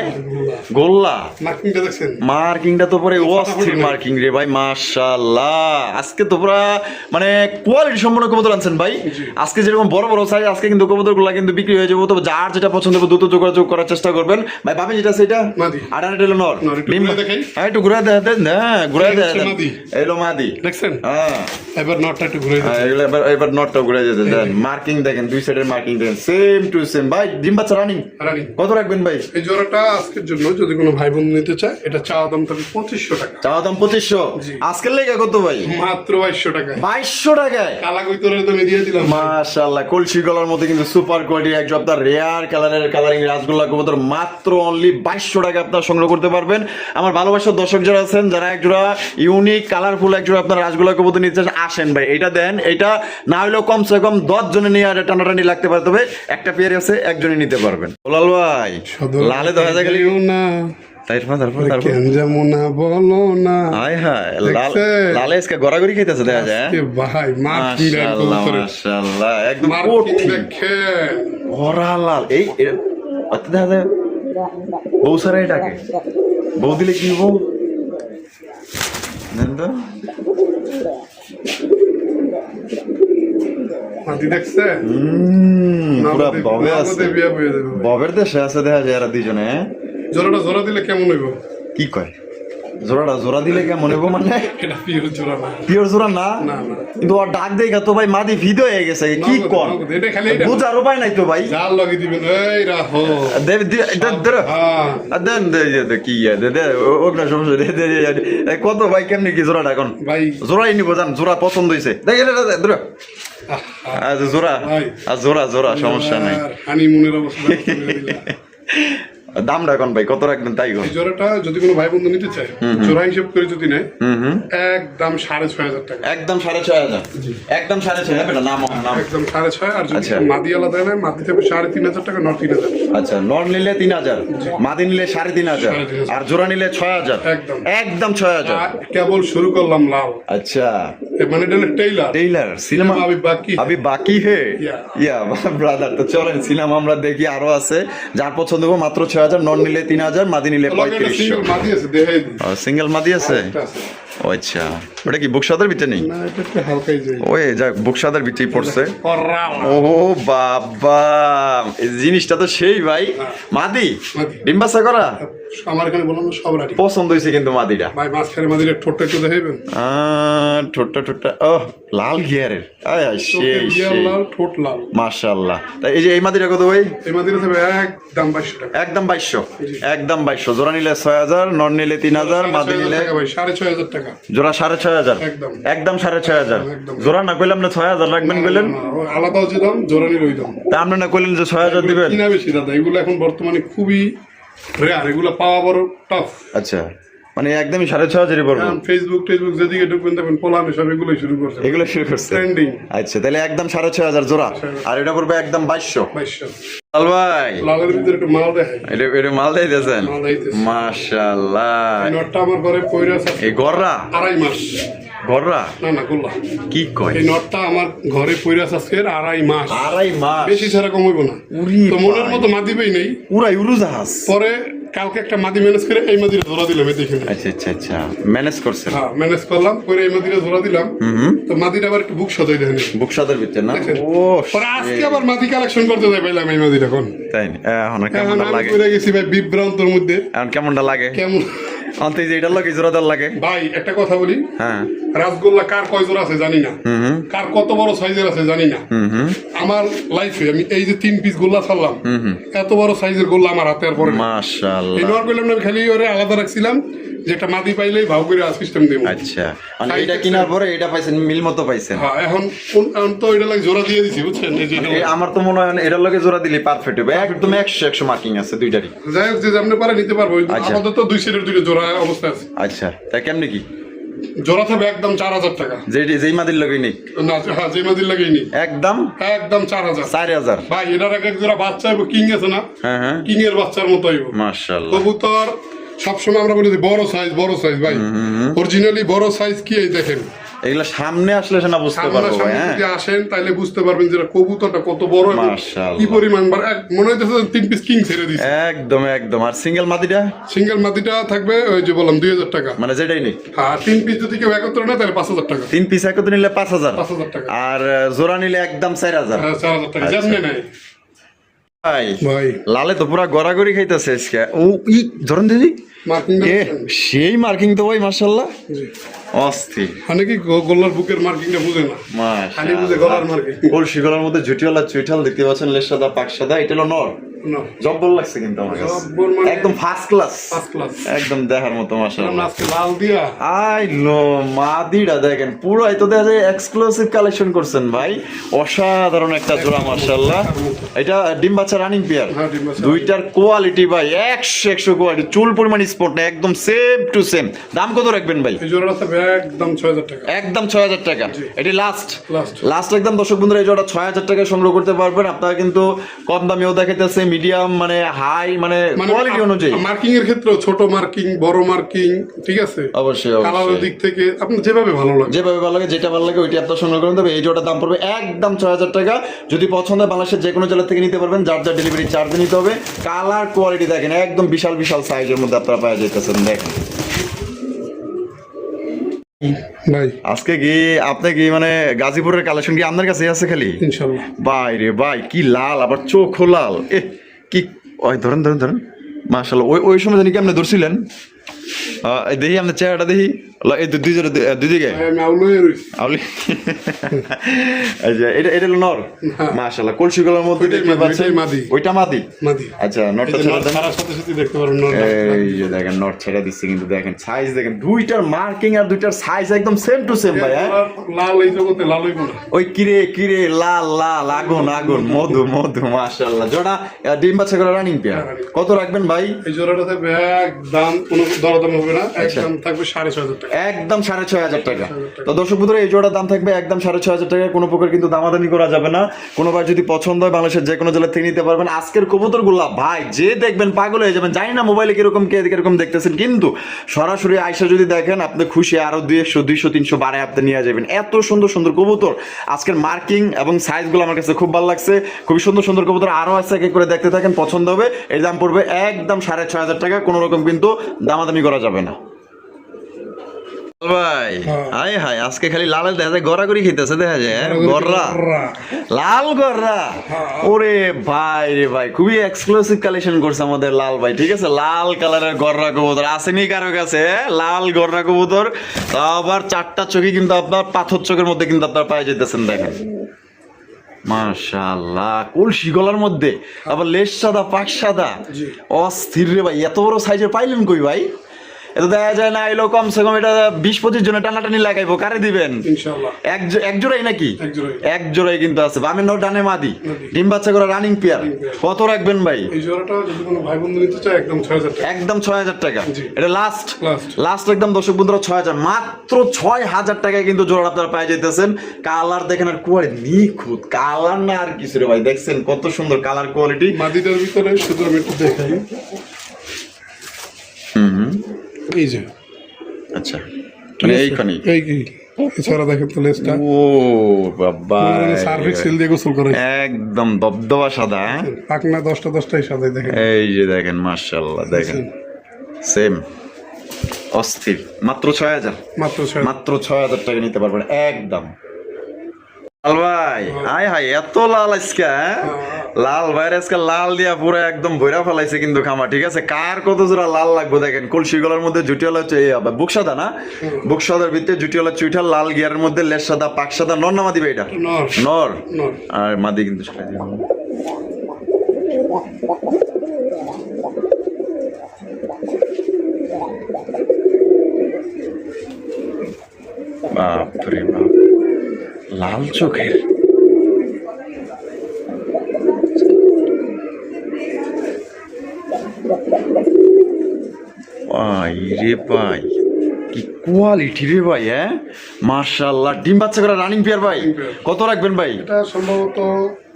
গোল্লা মার্কিংটা দেখছেন? মার্কিংটা তো পরে অস্থির মার্কিং রে ভাই, মাশাআল্লাহ। আজকে তো পুরা মানে কোয়ালিটি সম্পন্ন কবুতর আনছেন ভাই। আজকে যেরকম বড় বড় সাইজ, আজকে কিন্তু কবুতরগুলো কিন্তু বিক্রি হয়ে যাবে। তবে যার যেটা পছন্দ হবে দ্রুত যোগাযোগ করার চেষ্টা করবেন ভাই। ভাবে যেটা সেটা মাদি। আড়াটা টেলো নর নর, একটু ঘুরে দেখাই। হ্যাঁ একটু ঘুরে দেন, হ্যাঁ ঘুরে এই হচ্ছে দেন। মাদি। এলো মাদি দেখছেন? হ্যাঁ এবার নটটা একটু ঘুরে হ্যাঁ, দেখাই। এগুলো এবার নটটা ঘুরে যেতে দেন। মার্কিং দেখেন, দুই সাইডের মার্কিং দেখেন, সেম টু সেম ভাই। ডিম বাচ্চা রানিং রানী। কত রাখবেন ভাই? এই জোড়াটা আজকের জন্য যদি কোনো ভাই বোন নিতে চায়, এটা চাওয়া দাম থাকবে 2500 টাকা। চাওয়া দাম 2500, জি। আজকের লেগে কত ভাই? মাত্র 2200 টাকায়। 2200 টাকায় কালা কইতরের দামে দিয়ে দিলাম। মাশাআল্লাহ, কলসি গলার মধ্যে কিন্তু সুপার কোয়ালিটি এক সপ্তাহ রেয়ার কালারের কালারিং রাসগোল্লা কবুতর মাত্র অনলি 2200 টাকা আপনারা সংগ্রহ করতে পারবেন। আমার ভালোবাসার দর্শক যারা আছেন, যারা একজোড়া ইউনিক কালারফুল একজোড়া আপনার রাসগোল্লা কবুতর নিতে চান, আসেন ভাই, এটা দেন। এটা না হলেও কমসে কম 10 জনে নিয়ে আর টানাটানি লাগতে পারে, তবে একটা পেয়ার আছে একজনই নিতে পারবেন। ওলাল ভাই লালে 10,000 গেলে না তারপর কেন যেমন না বলো না। হায় হায়, দেখছেন? লালে আজকে গড়াগড়ি খাইতেছে দেখা যায়। এ ভাই মার্কিং আর মাশাআল্লাহ কবুতরের মাশাআল্লাহ, একদম মার্কিং কোটি দেখেন। ভরা লাল। এই অত দেখা যায় বউ সারা এটাকে বউ দিলে কি বউ দেন তো। মাটি দেখছেন? পুরা ববে আছে, নগদে বিয়া বইয়া দেবে ভাই। ববের দেশে আছে দেখা যায় এরা দুজনে। হ্যাঁ? জোড়াটা জোড়া দিলে কেমন হইব? কি কয় জোড়াটা জোড়া দিলে কেমন হইব মানে? এটা পিওর জোড়া না। পিওর জোড়া না, না না কিন্তু ওর ডাক দেখা তো ভাই মাদি ভিদ হয়ে গেছে। কি নগদ, কর নগদ। এটা খালি এটা বুঝার উপায় নাই তো ভাই। জাল লাগিয়ে দিবেন। এই রাখো। হ্যাঁ দেন কি ওগুলা সমস্যা কত ভাই, কেমনি কি জোড়াটা এখন? ভাই জোড়াই নিবো জান, জোড়া পছন্দ হয়েছে জোড়া ভাই। আর জোড়া সমস্যা নাই। হানিমুনের অবস্থা করে দিলা। দামটা এখন ভাই কত রাখবেন তাই কোন? এই জোড়াটা যদি কোনো ভাই বন্ধু নিতে চায়, জোড়া হিসেব করে যদি নেয়, হুম একদম 6,500 টাকা। একদম 6,500, একদম 6,500। বেটা নাম নাম একদম 6,500। আর যদি আচ্ছা। মাদি আলাদা নেয়, মাদি থাকবে 3,500 টাকা, নর 3,000। আচ্ছা, নর নিলে 3,000, মাদি নিলে 3,500, আর জোড়া নিলে 6,000। একদম। একদম 6,000। আর কেবল শুরু করলাম লাল। আচ্ছা, মানে এটা টেইলার টেইলার সিনেমা আমি বাকি আবি বাকি হে Yeah. ইয়া ব্রাদার। তো চলেন সিনেমা আমরা দেখি, আরো আছে যার পছন্দ হবে। মাত্র 6,000, নন নিলে 3,000, মাদি নিলে 3500। মাদি আছে দেখাই দিই। সিঙ্গেল মাদি আছে? একটা আছে। ও আচ্ছা, ওটা কি বুকসাদের ভিতরে নেই? না এটা একটু হালকাই যাই। ওই যাক বুকসাদের ভিতরেই পড়ছে। করাল। ও বাবা, এই জিনিসটা তো সেই ভাই। মাদি মাদি। ডিম্বাসা করা আমার এখানে বললাম না সব রাডি। পছন্দ হয়েছে কিন্তু মাদিটা। ভাই মাঝখানে মাদির ঠোঁটটা একটু দেখাইবেন। ঠোঁটটা ও লাল ঘিয়ারের, আয় আয়, সেই চোখের সেই লাল, ঠোঁট লাল। মাশাআল্লাহ। তাই এই যে এই মাদিটা কত ভাই? এই মাদির থাকবে একদম 2200 টাকা। একদম 2200, একদম 2200। জোড়া নিলে 6,000, নন নিলে 3,000, মাদি নিলে ভাই 6,500 টাকা। জোড়া 6,500। একদম। একদম 6,500। একদম। জোড়া না কইলাম না 6,000 রাখবেন কইলেন, আলাদা যে দাম, জোরানির ওই দাম। তা আমরা না কইলেন যে 6,000 দিবেন। কিনা বেশি দাদা, এগুলো এখন বর্তমানে খুবই রেয়ার, এগুলো পাওয়া বড় টাফ। আচ্ছা, মানে একদমই 6,500 পড়বো। ফেসবুক যেদিকে ঢুকবেন দেখবেন পোলানে সব এগুলোই শুরু করছে, এগুলো শুরু করছে। ট্রেন্ডিং। আচ্ছা, তাহলে একদম 6,500 জোড়া, আর এটা পড়বে একদম 2200। 2200। লাল ভাই লালের ভিতরে একটু মাল দেখাই। এটা মাল দিতেছেন? মাল দিতেছি। মাশাআল্লাহ। এই নটটা আমার ঘরে পয়রা আছে এই গররা 2.5 মাস। গররা না না গোল্লা। কি কয়? এই নটটা আমার ঘরে পয়রা আছে 2.5 মাস। 2.5 মাস? বেশি ছাড়া কম হইব না। উরি তো মনের ভাই। মতো মাদিবেই নেই। উড়াই উড়োজাহাজ। পরে কালকে একটা মাদি ম্যানেজ করে এই মাদিরে ধরা দিলাম, এই দেখেন। আচ্ছা, ম্যানেজ করছেন? হ্যাঁ ম্যানেজ করলাম, পরে এই মাদিরে ধরা দিলাম। তো মাদিটা আবার একটু বুক সদাই দেখেন। বুকসাদের ভিতরে না? দেখেন। ও পরে আজকে আবার মাদি কালেকশন করতে যাই পাইলাম এই মাদিটা এখন। তাই না? এখন এখন কেমনটা আমি লাগে? পড়ে গেছি ভাই বিভ্রান্তর মধ্যে। এখন কেমনটা লাগে? কেমন অন্তে যে এটা লাগে জোড়াদার লাগে। ভাই একটা কথা বলি, হ্যাঁ রাসগোল্লা কার কয় জোড়া আছে জানি না, কার কত বড় সাইজের আছে জানি না। আমার লাইফে আমি এই যে 3 পিস গোল্লা ছাড়লাম, এত বড় সাইজের গোল্লা আমার হাতে আর পরে না। মাশাআল্লাহ। এই নর করলাম না, আমি খালি ওরে আলাদা রাখছিলাম যে একটা মাদি পাইলেই ভাও করে সিস্টেম দেবো। আচ্ছা, মানে এটা কেনার পরে এটা পাইছেন মিল মতো পাইছেন। হ্যাঁ, এখন তো এটা লাগে জোড়া দিয়ে দিছি, বুঝছেন? এই যে আমার তো মনে হয় এটার লগে জোড়া দিলে পারফেক্ট হবে, একদম 100 মার্কিং আছে দুইটারই। যাই হোক, যে যেমনি পারে নিতে পারবো। আমাদের তো 2 সেটের 2 জোড়া অবস্থা আছে। আচ্ছা, তাই কেমনে কি জোড়া থাকবে একদম 4000 টাকা। যেই মাদির লগে নেই না, হ্যাঁ, যে মাদির লাগেই নি একদম 4000। 4000 ভাই, এটার এক জোড়া বাচ্চা হইব, কিং আছে না, হ্যাঁ কিং এর বাচ্চার মতো হইব। মাশাআল্লাহ। কবুতর সবসময় আমরা বলি যে বড় সাইজ ভাই, অরিজিনালি বড় সাইজ কি এই দেখেন। এগুলা সামনে আসলে সেটা বুঝতে পারবো ভাই। সামনে হ্যাঁ, যদি আসেন তাহলে বুঝতে পারবেন যে কবুতরটা কত বড় এবং মাশাআল্লাহ। কি পরিমাণ মনে হইতেছে 3 পিস কিং ছেড়ে দিছে। একদম। আর সিঙ্গেল মাদিটা সিঙ্গেল মাদিটা থাকবে ওই যে বললাম 2000 টাকা। মানে যেটাই নেই, হ্যাঁ, 3 পিস যদি কেউ একত্র নেয় তাহলে 5000 টাকা। 3 পিস একত্রে নিলে 5000, 5000 টাকা। আর জোড়া নিলে একদম 4000। হ্যাঁ, 4000 টাকা যেমনি নেয়। ভাই লালে তো পুরা গড়াগড়ি খাইতেছে আজকে। ও ই ধরুন দিদি, মার্কিং সেই মার্কিং তো ভাই মাশাআল্লাহ জি। অস্থির। মানে কি গোল্লার বুকের মার্কিংটা বুঝে না, খালি বুঝে গলার মার্কিং। কলসি গলার মধ্যে জুটিওয়ালা চুইঠাল দেখতে পাচ্ছেন, লেজ সাদা পাক সাদা। এটা হলো নর, না জব্বর লাগছে কিন্তু আমার কাছে, জব্বর মানে একদম ফার্স্ট ক্লাস, একদম দেখার মতো মাশাআল্লাহ। আজকে লাল দিয়া আই লো মাদিটা দেখেন, পুরো তো দেখা যায় এক্সক্লুসিভ কালেকশন করছেন ভাই, অসাধারণ একটা জোড়া মাশাআল্লাহ। এটা ডিম বাচ্চা রানিং পেয়ার, হ্যাঁ, ডিম বাচ্চা। দুইটার কোয়ালিটি ভাই 100 কোয়ালিটি, চুল পরিমাণ স্পট না, একদম সেম টু সেম। দাম কত রাখবেন ভাই? এই জোড়াটা থাকবে একদম 6000 টাকা। একদম 6000 টাকা। জি। এটি লাস্ট একদম দর্শক বন্ধুরা, এই জোড়া 6000 টাকা সংগ্রহ করতে পারবেন। আপনারা কিন্তু কম দামেও দেখাইতেছে, মিডিয়াম মানে হাই মানে কোয়ালিটি অনুযায়ী। মার্কিং এর ক্ষেত্রে ছোট মার্কিং, বড় মার্কিং, ঠিক আছে, অবশ্যই কালারের দিক থেকে আপনার যেভাবে ভালো লাগে, যেভাবে ভালো লাগে, যেটা ভালো লাগে ওইটা আপনার সংগ্রহ করতে হবে। এই জোড়ার দাম পড়বে একদম 6000 টাকা। যদি পছন্দ হয় বাংলাদেশের যে কোনো জেলা থেকে নিতে পারবেন, যার ডেলিভারি চার্জ নিতে হবে। কালার কোয়ালিটি দেখেন, একদম বিশাল সাইজের মধ্যে আপনারা পাওয়া যাইতেছেন। দেখেন ভাই আজকে কি আপনি কি মানে গাজীপুরের কালেকশন কি আপনার কাছে আছে খালি? ইনশাআল্লাহ। ভাই রে ভাই, কি লাল, আবার চোখও লাল। কি ওই ধরেন মাশাআল্লাহ। ওই সময় জানি কেমনে ধরছিলেন, দেখি আপনার চেহারাটা দেখি, এই দুদিকে আমি আউলই রইছি। আউলি। আচ্ছা, এটা হলো নর মাশাআল্লাহ, কলসি গলার মধ্যে দেখতে পাচ্ছেন, ওইটা মাদি। মাদি। আচ্ছা, নরটা ছেড়ে দেন। সারা সাথে দেখতে পারেন নর। এই যে দেখেন নর ছেড়ে দিচ্ছে, কিন্তু দেখেন সাইজ দেখেন, দুইটার মার্কিং আর দুইটার সাইজ একদম সেম টু সেম ভাই। হ্যাঁ, লাল এই জগতে লাল হইব না। ওই কিরে লাল আগুন মধু মাশাআল্লাহ। জোড়া ডিম বাচ্চা করে রানিং পেয়ার, কত রাখবেন ভাই? এই জোড়াটা থাকবে একদম কোনো দরদাম হবে না, একদম থাকবে 6500 টাকা। একদম 6500 টাকা। তো দর্শক বন্ধুরা, এই জোড়ার দাম থাকবে একদম 6500 টাকা। কোনো প্রকার কিন্তু দামাদামি করা যাবে না। কোনোবার যদি পছন্দ হয় বাংলাদেশের যে কোনো জেলা থেকে নিতে পারবেন। আজকের কবুতরগুলা ভাই যে দেখবেন পাগল হয়ে যাবেন। জানি না মোবাইলে কিরকম দেখতেছেন, কিন্তু সরাসরি আইসা যদি দেখেন আপনি খুশি, আরো 200 200 300 বাড়ায় আপনি নিয়ে যাবেন। এত সুন্দর কবুতর। আজকের মার্কিং এবং সাইজগুলো আমার কাছে খুব ভালো লাগছে। খুবই সুন্দর কবুতর আরো আছে, এক এক করে দেখতে থাকেন, পছন্দ হবে। এর দাম পড়বে একদম 6500 টাকা। কোনো রকম কিন্তু দামাদামি করা যাবে না ভাই। হাই আজকে খালি লালের দেখা যায়, গড়াগড়ি খেতেছে দেখা যায়, গররা লাল গররা। ওরে ভাই রে ভাই, খুবই এক্সক্লুসিভ কালেকশন করছে আমাদের লাল ভাই। ঠিক আছে, লাল কালারের গররা কবুতর আসেনি কারো কাছে, লাল গররা কবুতর, আবার 4টা চোখই কিন্তু আপনার পাথর চোখের মধ্যে কিন্তু আপনার পায়ে যেতেছেন। দেখেন মাশাআল্লাহ, কলসি গলার মধ্যে, আবার লেজ সাদা পাক সাদা, অস্থির রে ভাই। এত বড় সাইজের পাইলেন কই ভাই? এটা দেখা যায় না, এলো কমসে কম এটা 20-25 জনে টানাটানি লাগাইবো। কারে দিবেন? ইনশাআল্লাহ এক জোড়াই নাকি? এক জোড়াই কিন্তু আছে। বামের নর, ডানে মাদি, ডিম বাচ্চা করে রানিং পেয়ার। কত রাখবেন ভাই? এই জোড়াটা যদি কোনো ভাই বন্ধু নিতে চায় একদম 6000 টাকা। একদম 6000 টাকা। এটা লাস্ট একদম দর্শক বন্ধুরা 6000, মাত্র 6000 টাকায় কিন্তু জোড়া আপনারা পাই যাইতেছেন। কালার দেখেন আর কোয়ালিটি নিখুঁত, কালার না আর কিছু রে ভাই। দেখছেন কত সুন্দর কালার কোয়ালিটি। মাদিটার ভিতরে শুধু আমি একটু দেখাই। এই যে আচ্ছা, মানে এইখানে এই কি এছাড়া দেখেন তো লেজটা, ও বাবা, সার্ভিস সিল দিয়ে গোসল করে, একদম দবদবা সাদা। পাকনা 10টাই সাদাই দেখেন। এই যে দেখেন মাশাআল্লাহ, দেখেন সেম অস্থির। মাত্র 6000, মাত্র 6000 টাকা নিতে পারবেন একদম। লাল ভাই, হাই এত লাল আজকে। লাল ভাইয়ের আজকে লাল দিয়া পুরো একদম ভৈরা ফেলাইছে কিন্তু খামা, ঠিক আছে? কার কত জোড়া লাল লাগবে দেখেন। কলসি গলার মধ্যে জুটিওয়ালা বুক সাদা না, বুক সাদার ভিতরে জুটিওয়ালা চুইঠাল, লাল গিয়ারের মধ্যে লেস সাদা পাক সাদা। নর না মাদি ভাই এটা? নর। নর। নর। আর মাদি কিন্তু সেটাই দিব। বাপরে বাপ, লাল চোখের। ভাই রে ভাই, কি কোয়ালিটি রে ভাই, হ্যাঁ মাশাআল্লাহ। ডিম বাচ্চা করে রানিং পেয়ার ভাই, কত রাখবেন ভাই? এটা সম্ভবত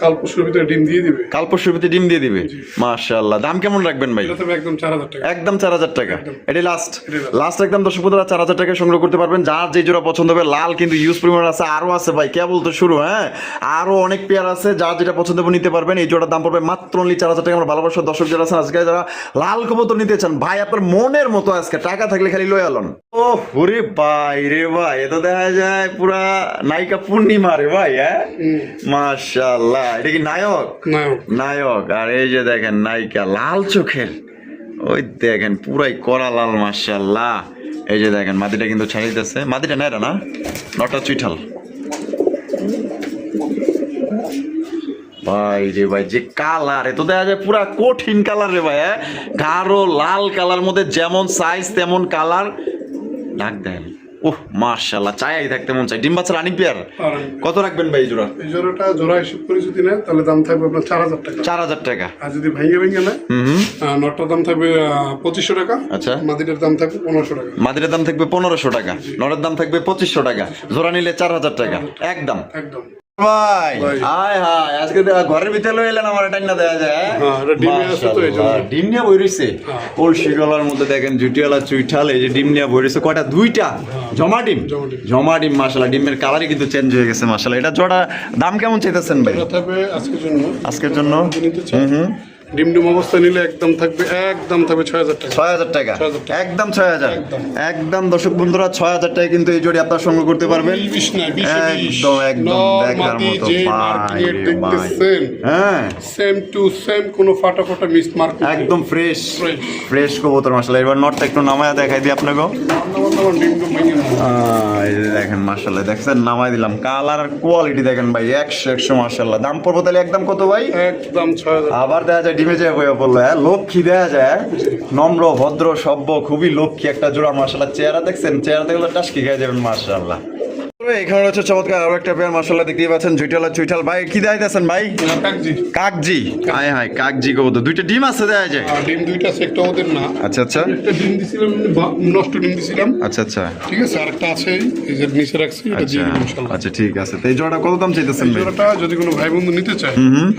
কাল পরশুর ভিতরে ডিম দিয়ে দিবে। কাল পরশুর ভিতরে ডিম দিয়ে দিবে, মাশাআল্লাহ। দাম কেমন রাখবেন ভাই? এটা তবে একদম 4000 টাকা। একদম 4000 টাকা। এটাই লাস্ট, এটাই last। লাস্ট একদম। দর্শক বন্ধুরা 4000 টাকায় সংগ্রহ করতে পারবেন। যার যে জোড়া পছন্দ হবে। লাল কিন্তু ইউজ পরিমাণ আছে, আরো আছে ভাই, কেবল তো শুরু। হ্যাঁ, আরো অনেক পেয়ার আছে, যার যেটা পছন্দ হবে নিতে পারবেন। এই জোড়ার দাম পড়বে মাত্র অনলি 4000 টাকা। আমার ভালোবাসার দর্শক যারা আছেন, আজকে যারা লাল কবুতর নিতে চান ভাই, আপনার মনের মতো আজকে টাকা থাকলে খালি লয়ে আলন। ও ওরে ভাই রে ভাই, এ তো দেখা যায় পুরা নায়িকা পূর্ণিমা রে ভাই। হ্যাঁ মাশাআল্লাহ, এটা কি নায়ক? নায়ক। নায়ক। আর এই যে দেখেন নায়িকা, লাল চোখের, ওই দেখেন পুরাই কড়া লাল, মাশাআল্লাহ। এই যে দেখেন মাদিটা কিন্তু ছাড়িতেছে, মাদিটা না এটা না, নটা চুইঠাল। ভাই রে ভাই, যে কালার, এ তো দেখা যায় পুরা কঠিন কালার রে ভাই। হ্যাঁ, গাঢ় লাল কালার মধ্যে যেমন সাইজ তেমন কালার। ডাক দেন, ওহ মাশাআল্লাহ, চাই থাকতে মন চাই। ডিম বাচ্চা রানিং পেয়ার, কত রাখবেন ভাই এই জোড়া? এই জোড়াটা জোড়া হিসেব করে যদি নেয় তাহলে দাম থাকবে আপনার 4000 টাকা। 4000 টাকা। আর যদি ভেঙে ভেঙে নেয়, নটটার দাম থাকবে 2500 টাকা। আচ্ছা। মাদিটার দাম থাকবে 1500 টাকা। মাদিরের দাম থাকবে 1500 টাকা, নরের দাম থাকবে 2500 টাকা। জোড়া নিলে 4000 টাকা একদম। একদম ভাই ভাই। হায় হায়, আজকে ঘরের ভিতরে লয়ে এলেন আমার টাইনা দেয়া যায়। হ্যাঁ, এটা ডিমে আছে তো এই জন্য। মাশাআল্লাহ, ডিম নিয়ে বই রইছে। কলসি গলার মধ্যে দেখেন জুটিওয়ালা চুইঠাল, এই যে ডিম নিয়ে বই রইছে। কয়টা? দুইটা জমা ডিম। জমা ডিম, মাশাআল্লাহ। ডিমের কালারই কিন্তু চেঞ্জ হয়ে গেছে, মাশাআল্লাহ। এটা জোড়া দাম কেমন চাইতেছেন ভাই? এটা থাকবে আজকের জন্য। আজকের জন্য নিতে চাই। ডিম ডিম অবস্থা নিলে একদম থাকবে 6000 টাকা। 6000 টাকা, 6000 টাকা। একদম 6000। একদম দর্শক বন্ধুরা 6000 টাকায় কিন্তু এই জোড়ি আপনারা সংগ্রহ করতে পারবেন। একদম একদম দেখার মতো ভাই রে ভাই। হ্যাঁ, সেম টু সেম, কোনো ফাটা ফাটা মিস মার্ক একদম ফ্রেশ Fresh। ফ্রেশ কবুতর, মাশাআল্লাহ। এবার নটটা একটু নামায়া দেখাই দিই আপনাকে। ডিম ডিম ভেঙে না। এই যে দেখেন, মাশাআল্লাহ, দেখছেন নামাই দিলাম। কালার আর কোয়ালিটি দেখেন ভাই, 100 মাশাআল্লাহ। দাম পড়বে তাহলে একদম কত ভাই? একদম 6000। আবার দেখা যায় ডিমে যায় হয়ে পড়লো। হ্যাঁ, লক্ষ্মী দেখা যায়, নম্র ভদ্র সভ্য, খুবই লক্ষ্মী একটা জোড়া, মাশাআল্লাহ। চেহারা দেখছেন, চেহারা দেখলে টাসকি খেয়ে যাবেন, মাশাআল্লাহ। এখানে হচ্ছে চমৎকার আরো একটা পেয়ার, মাশাআল্লাহ, দেখতেই পাচ্ছেন জুটিওয়ালা চুইঠাল। ভাই কি দেখাইতেছেন ভাই? কাকজি। কাকজি, হায় হায়, কাকজি কবুতর। দুইটা ডিম আছে দেখা যায়। আর ডিম দুইটা আছে, একটা ওদের না। আচ্ছা আচ্ছা একটা ডিম দিছিলাম, নষ্ট ডিম দিছিলাম। আচ্ছা আচ্ছা ঠিক আছে, আরেকটা আছে এই যে নিচে রাখছি, এটা আচ্ছা দিয়ে দিন ইনশাআল্লাহ। আচ্ছা, ঠিক আছে। তো এই জোড়াটা কত দাম চাইতেছেন ভাই? জোড়াটা যদি কোনো ভাই বন্ধু নিতে চায়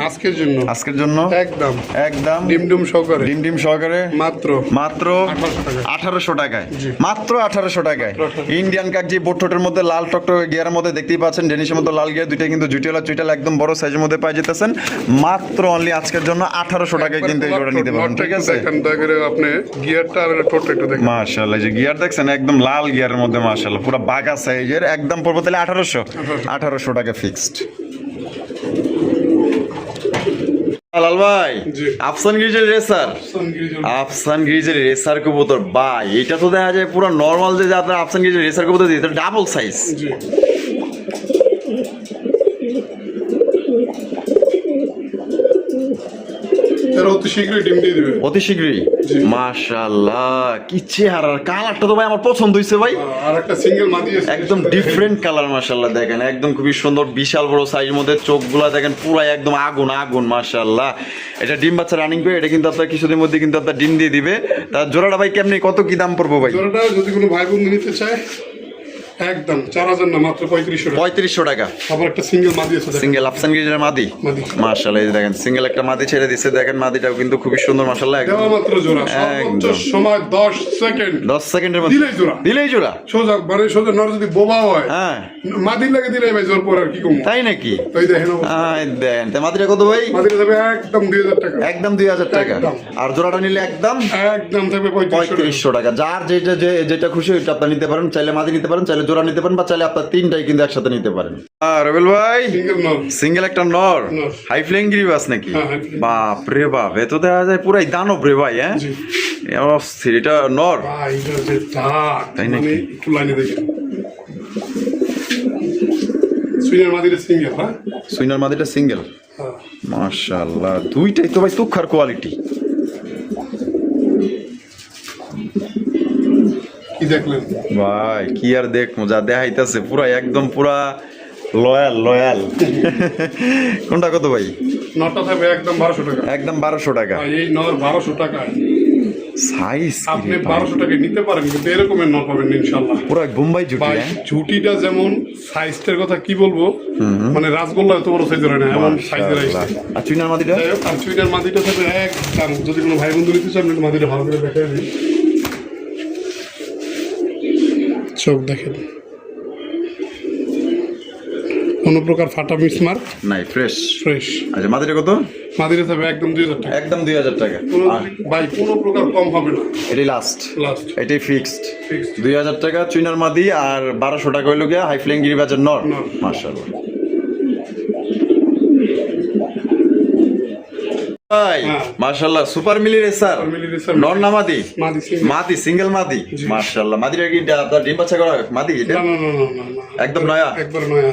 আজকের জন্য, আজকের জন্য একদম একদম ডিম ডিম সহকারে ডিম ডিম সহকারে মাত্র মাত্র 1800 টাকায়। জি। মাত্র 1800 টাকায়। ইন্ডিয়ান কাকজি, বোটঠোঁটের মধ্যে লাল টকটকে গিয়ারের মধ্যে দেখতেই পাচ্ছেন, ডেনিশের মধ্যে লাল গিয়ার, দুইটা কিন্তু জুটিওয়ালা চুইটাল একদম বড় সাইজের মধ্যে পাই যেতেছেন। মাত্র অনলি আজকের জন্য 1800 টাকায় কিন্তু এই জোড়া নিতে পারবেন, ঠিক আছে? দেখেন দাগের আপনি গিয়ারটা আর টোটটা একটু দেখেন। মাশাআল্লাহ, যে গিয়ার দেখছেন একদম লাল গিয়ারের মধ্যে, মাশাআল্লাহ, পুরো বাগা সাইজের। একদম পড়বে তাহলে 1800 টাকা ফিক্সড। লাল ভাই, জি। আফসান গিরিজের রেসার, আফসান গিরিজের রেসার কবুতর ভাই, এটা তো দেখা যায় পুরো নরমাল যে আপনার আফসান গিরিজের রেসার কবুতর দিয়ে ডাবল সাইজ। জি। এরা অতি শীঘ্রই ডিম দিয়ে দিবে। অতি শীঘ্রই। মাশাআল্লাহ, কি চেহারা, কালারটা তো ভাই আমার পছন্দ হইছে ভাই। আর একটা সিঙ্গেল মাদি আছে, একদম ডিফারেন্ট কালার, মাশাআল্লাহ। দেখেন একদম খুবই সুন্দর, বিশাল বড় সাইজের মধ্যে, চোখগুলা দেখেন পুরো একদম আগুন আগুন, মাশাআল্লাহ। এটা ডিম বাচ্চা রানিং করে, এটা কিন্তু আপনার কিছুদিন মধ্যে কিন্তু আপনার ডিম দিয়ে দিবে। তার জোড়াটা ভাই কেমনি, কত কি দাম পড়বো ভাই? জোড়াটা যদি কোনো ভাই বন্ধু নিতে চায় একদম 4000 না, মাত্র 3500 টাকা। 3500 টাকা। আবার একটা সিঙ্গেল মাদি আছে, দেখেন। সিঙ্গেল আফসান গিরিজের মাদি, মাদি। মাশাআল্লাহ। এই যে দেখেন সিঙ্গেল একটা মাদি ছেড়ে দিচ্ছে, দেখেন মাদিটাও কিন্তু খুবই সুন্দর, মাশাআল্লাহ। একদম দেওয়া মাত্র জোড়া, সর্বোচ্চ একদম। সময় 10 সেকেন্ড। 10 সেকেন্ডের মধ্যে দিলেই জোড়া। দিলেই জোড়া। সোজা মানে সোজা নর যদি বোবা হয়, হ্যাঁ, মাদি লাগে দিলে ভাই জোর পর আর কি কম। তাই নাকি? তাই দেখেন অবস্থা। দেন তো মাদিটা কত ভাই? মাদিটা যাবে একদম 2000 টাকা। একদম 2000 টাকা। একদম। আর জোড়াটা নিলে একদম একদম থাকবে 3500 টাকা। 3500 টাকা। যার যেটা যেটা খুশি ওইটা আপনি নিতে পারেন, চাইলে মাদি নিতে পারেন, চাইলে জোড়া নিতে পারেন বা চাইলে আপনার তিনটাই কিন্তু একসাথে নিতে পারেন। আর রবেল ভাই সিঙ্গেল নর। সিঙ্গেল একটা নর নর। হাই ফ্লাইং গিরিবাস নাকি? হ্যাঁ, high flying। বাপ রে বাপ, এ তো দেখা যায় পুরাই দানব রে ভাই। হ্যাঁ জি। অস্থির, এটা নর ভাই এটা যে দাঁত, তাই মানে নাকি? একটু লাইনে দেখেন। সুইনার মাদিটা সিঙ্গেল, হ্যাঁ? সুইনার মাদিটা সিঙ্গেল, হ্যাঁ। মাশাআল্লাহ দুইটাই তো ভাই তুখার কোয়ালিটি। কি দেখলেন? ভাই কি আর দেখবো, যা দেখাইতেছে পুরা একদম পুরা লয়াল লয়াল। কোনটা কত ভাই? নটা থাকবে একদম 1200 টাকা। একদম 1200 টাকা। ভাই এই নর 1200 টাকা। সাইজ আপনি 1200 টাকায় নিতে পারেন, কিন্তু এরকমের নর পাবেন না ইনশাল্লাহ। পুরা বোম্বাই জুটি। ভাই হ্যাঁ ঝুটিটা যেমন, সাইজটার কথা কি বলবো, মানে রাসগোল্লা এত বড় সাইজের হয় না, এমন সাইজের মাশাআল্লাহ। আসছে। আর চুইনার মাদিটা? যাই হোক, আর চুইটার মাদিটা থাকবে একদম, যদি কোনো ভাই বন্ধু নিতে চান আপনি মাদিটা ভালো করে দেখাই দিন। চোখ দেখেন, কোনো প্রকার ফাটা মিসমার্ক নাই, ফ্রেশ। ফ্রেশ। আচ্ছা মাদিটা কত? মাদিটা থাকবে একদম 2000 টাকা। একদম 2000 টাকা। আর ভাই কোনো প্রকার কম হবে না, এটাই লাস্ট, লাস্ট এটাই ফিক্সড ফিক্সড। 2000 টাকা চুইনার মাদি, আর 1200 টাকা হইলো গিয়া হাই ফ্লাইং গিরিবাজের নর। নর। মাশাআল্লাহ ভাই, হ্যাঁ। মাশাআল্লাহ সুপার মিলি রেসার। সুপার মিলি রেসার। নর না মাদি? মাদি single। মাদি, সিঙ্গেল মাদি। জি। মাশাআল্লাহ মাদিটা কি আপনার ডিম বাচ্চা করা মাদি এটা? না না না না না না। একদম নয়া? একবার নয়া।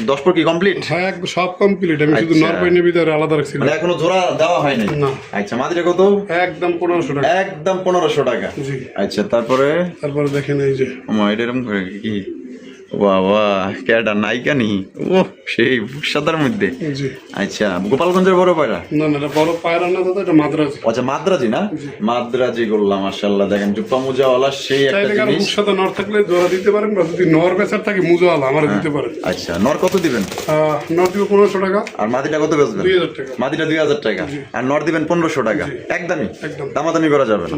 10 পর কি কমপ্লিট? হ্যাঁ একদম সব কমপ্লিট, আমি শুধু আচ্ছা। নর পাইনি ভিতরে আলাদা রাখছিলাম। মানে এখনো জোড়া দেওয়া হয় নাই? না। আচ্ছা মাদিটা কত? একদম 1500 টাকা। একদম 1500 টাকা। জি। আচ্ছা তারপরে তারপরে দেখেন এই যে এটা এরকম করে কি, বাবা ক্যাডা নাইকা নি, ও সেই সাদার মধ্যে। জি। আচ্ছা গোপালগঞ্জের বড় পায়রা? না না, এটা বড় পায়রা না দাদা, এটা মাদ্রাজ। আচ্ছা মাদ্রাজি না? মাদ্রাজি গোল্লা, মাশাআল্লাহ দেখেন জুপ্পা মুজাওয়ালা সেই একটা চাইলে কারো জিনিস। মুখ সাথে নর থাকলে জোড়া দিতে পারেন, বা যদি নর বেচার থাকে মুজোয়ালা আমার দিতে পারেন। আচ্ছা নর কত দিবেন? নর দিব 1500 টাকা। আর মাদিটা কত বেচবেন? 2000 টাকা। মাদিটা 2000 টাকা, আর নর দিবেন 1500 টাকা। একদমই একদম। দামাদামি করা যাবে না।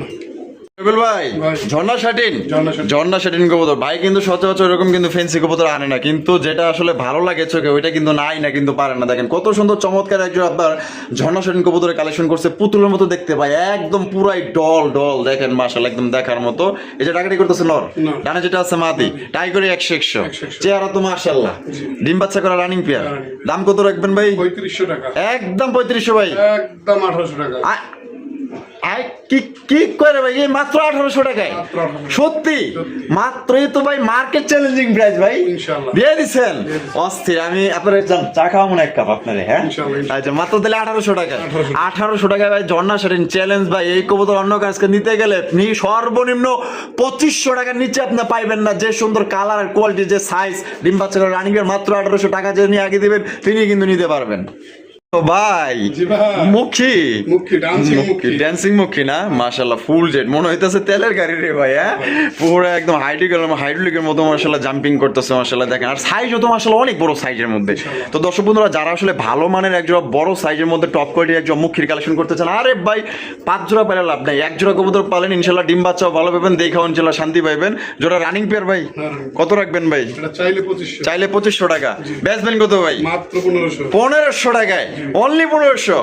রবিউল ভাই ভাই। ঝর্ণা শাটিন, ঝর্ণা শাটিন। ঝর্ণা শাটিন কবুতর ভাই কিন্তু সচরাচর এরকম কিন্তু ফেন্সি কবুতর আনে না, কিন্তু যেটা আসলে ভালো লাগে চোখে ওইটা কিন্তু নাই না, কিন্তু পারেন না। দেখেন কত সুন্দর চমৎকার একজন আপনার ঝর্ণা শাটিন কবুতরের কালেকশন করছে, পুতুলের মতো দেখতে ভাই, একদম পুরাই ডল ডল দেখেন মাশাআল্লাহ একদম দেখার মতো। এই যে টাকাটি করতেছে নর, নর। ডানে যেটা আছে মাদি, টাই করে 100 100 চেহারা তো মাশাআল্লাহ, ডিম বাচ্চা করা রানিং পেয়ার। দাম কত রাখবেন ভাই? 3500 টাকা। একদম 3500 ভাই। একদম 1800 টাকা। আই কি কি করে ভাই, এই মাত্র 1800 টাকায়? মাত্র 1800 সত্যি মাত্রই তো ভাই, মার্কেট চ্যালেঞ্জিং প্রাইস ভাই ইনশাআল্লাহ। দিয়ে দিচ্ছেন। অস্থির, আমি আপনার চা খাওয়া মনে এক কাপ আপনারে। হ্যাঁ ইনশাআল্লাহ। আচ্ছা মাত্র তাহলে 1800 টাকা। 1800 1800 টাকায় ভাই ঝর্ণা শাটিন চ্যালেঞ্জ ভাই। এই কবুতর অন্য কাজকে নিতে গেলে সর্বনিম্ন 2500 টাকার নিচে আপনি পাইবেন না। যে সুন্দর কালার, কোয়ালিটি, যে সাইজ, ডিম বাচ্চা করে রানিং এর মাত্র 1800 টাকা যে নিয়ে আগে দিবেন তিনি কিন্তু নিতে পারবেন। তো ভাই জি ভাই। মুখী মুখী, dancing মুখী। ড্যান্সিং মুখী না, মাশাআল্লাহ ফুল জেড মনে হইতেছে তেলের গাড়ি রে ভাই। হ্যাঁ পুরো একদম হাইড্রোলিকের মতো মাশাআল্লাহ জাম্পিং করতেছে মাশাআল্লাহ দেখেন। আর সাইজও তো মাশাআল্লাহ অনেক বড় সাইজের মধ্যে। তো দর্শক বন্ধুরা যারা আসলে ভালো মানের একজোড়া বড় সাইজের মধ্যে টপ কোয়ালিটির একজোড়া মুখীর কালেকশন করতে চান, আরে ভাই 5 জোড়া পেলে লাভ নাই, 1 জোড়া কবুতর পালেন ইনশাআল্লাহ ডিম বাচ্চাও ভালো পাবেন, দেখাও ইনশাআল্লাহ শান্তি পাইবেন। জোড়া রানিং পেয়ার ভাই কত রাখবেন ভাই? এটা চাইলে 2500। চাইলে 2500 টাকা, বেচবেন কত ভাই? মাত্র 1500। 1500 টাকায়, অনলি 1500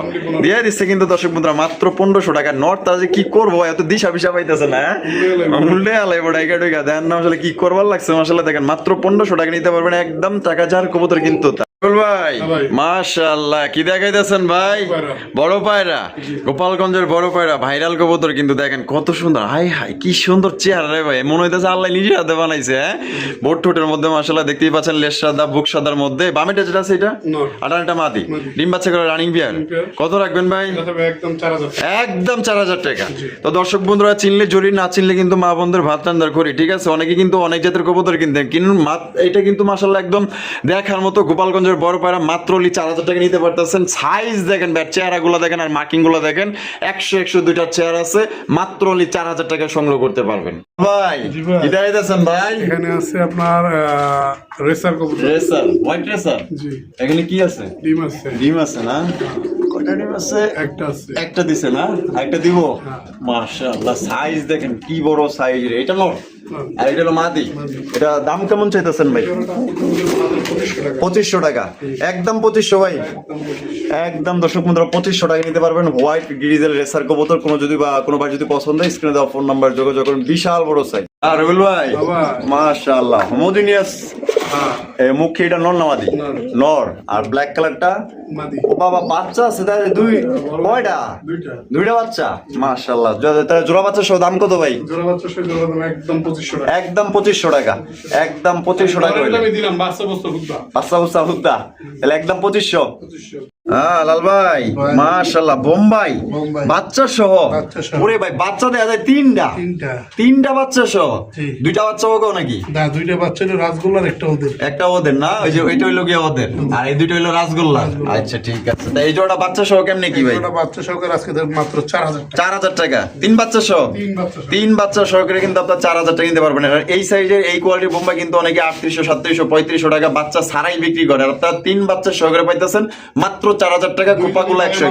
দিয়ে দিচ্ছে কিন্তু দর্শক বন্ধুরা, মাত্র 1500 টাকা। নর্থ তারা যে কি করবো এত দিশা পিসা পাইতেছে না, উল্টে আলাই বড়াইকা টুইকা দেন না আসলে কি করবার লাগছে মাসাল্লাহ। দেখেন মাত্র 1500 টাকা নিতে পারবেন একদম টাকা যার কবুতর কিন্তু। ভাই মাশাআল্লাহ কি দেখাইতেছেন ভাই? বড় পায়রা, গোপালগঞ্জের বড় পায়রা, ভাইরাল কবুতর কিন্তু দেখেন কত সুন্দর। হাই হাই কি সুন্দর চেহারা রে ভাই, মনে হইতেছে আল্লাহ নিজে হাতে বানাইছে। হ্যাঁ বোট ঠোঁটের মধ্যে মাশাআল্লাহ দেখতেই পাচ্ছেন, লেস সাদা, বুক সাদার মধ্যে। বামেটা যেটা আছে এটা আটানটা মাদি, ডিম বাচ্চা করে রানিং বিয়ার। কত রাখবেন ভাই? একদম 4000। একদম 4000 টাকা। তো দর্শক বন্ধুরা চিনলে জরি, না চিনলে কিন্তু মা বন্ধুর ভাত রান্নার করি, ঠিক আছে? অনেকে কিন্তু অনেক জাতের কবুতর কিনতেন, কিন্তু এটা কিন্তু মাশাআল্লাহ একদম দেখার মতো গোপালগঞ্জ বড় পায়রা, মাত্র 4000 টাকা নিতে পারতেছেন। সাইজ দেখেন, ব্যাট চেহারা গুলো দেখেন, আর মার্কিং গুলো দেখেন, 100-102টা চেয়ার আছে, মাত্র 4000 টাকা সংগ্রহ করতে পারবেন। ভাই কি দেখাইতেছেন ভাই? এখানে আছে আপনার রেসার কবুতর। Racer, white racer. জি। এখানে কি আছে? ডিম আছে। ডিম আছে না? কয়টা ডিম আছে? একটা আছে। একটা দিছে না, একটা দিব। মাশাআল্লাহ সাইজ দেখেন কি বড় সাইজ রে। এটা নর আর এটা হলো মাদি। এটা দাম কেমন চাইতেছেন ভাই? 2500 টাকা। একদম 2500 ভাই। একদম দর্শক বন্ধুরা 2500 টাকা নিতে পারবেন হোয়াইট গ্রিজেল রেসার কবুতর। কোনো ভাই যদি পছন্দ হয় স্ক্রিনে দেওয়া ফোন নাম্বার যোগাযোগ করুন। বিশাল বড় সাইজ। আর রবিউল ভাই বাবা। মাশাআল্লাহ হোমোজিনিয়াস হ্যাঁ মুখে এটা নর নামাদি নর। নর আর ব্ল্যাক কালারটা মাদি ও বাবা বাচ্চা আছে তাই দুই কয়টা দুইটা দুইটা বাচ্চা মাশাআল্লাহ তাহলে জোড়া বাচ্চা সহ দাম কত ভাই জোড়া বাচ্চা সে জোড়া দাম একদম 2500 টাকা একদম 2500 টাকা একদম 2500 টাকা হইলো। আমি দিলাম বাচ্চা বস্তু হুদ্দা বাচ্চা বাচ্চা হুদ্দা তাহলে একদম 2500 2500 হ্যাঁ লাল ভাই ভাই। মাশাআল্লাহ বোম্বাই বোম্বাই। বাচ্চা সহ বাচ্চা সহ। ওরে ভাই বাচ্চা দেয়া যায় তিনটা তিনটা বাচ্চা সহ জি। দুইটা বাচ্চা হোক নাকি দা দুইটা বাচ্চা হলো রাসগোল্লার একটা ওদের একটা ওদের না ওই যে ওইটা হইলো গিয়ে ওদের আর এই দুইটা হইলো রাসগোল্লা আচ্ছা ঠিক আছে তা এই জোড়া বাচ্চা সহ কেমনে কি ভাই একটা বাচ্চা সহকারে আজকে দেব মাত্র 4000 টাকা 4000 টাকা তিন বাচ্চা সহ তিন বাচ্চা সহ। তিন বাচ্চা সহকারে কিন্তু আপনার 4000 টাকা কিনতে পারবেন আর এই সাইজের এই কোয়ালিটির বোম্বাই কিন্তু অনেকে 3800 3700 3500 টাকা বাচ্চা ছাড়াই বিক্রি করে আর আপনারা তিন বাচ্চা সহকারে পাইতেছেন মাত্র 4000 টাকা কোপাগুলো 100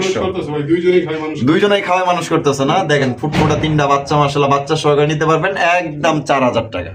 ভাই দুইজনেই খায় মানুষ দুইজনেই খাওয়ায় মানুষ করতেছে না দেখেন ফুটফুটা তিনটা বাচ্চা মাশাআল্লাহ বাচ্চা সহকারে নিতে পারবেন একদম 4000 টাকা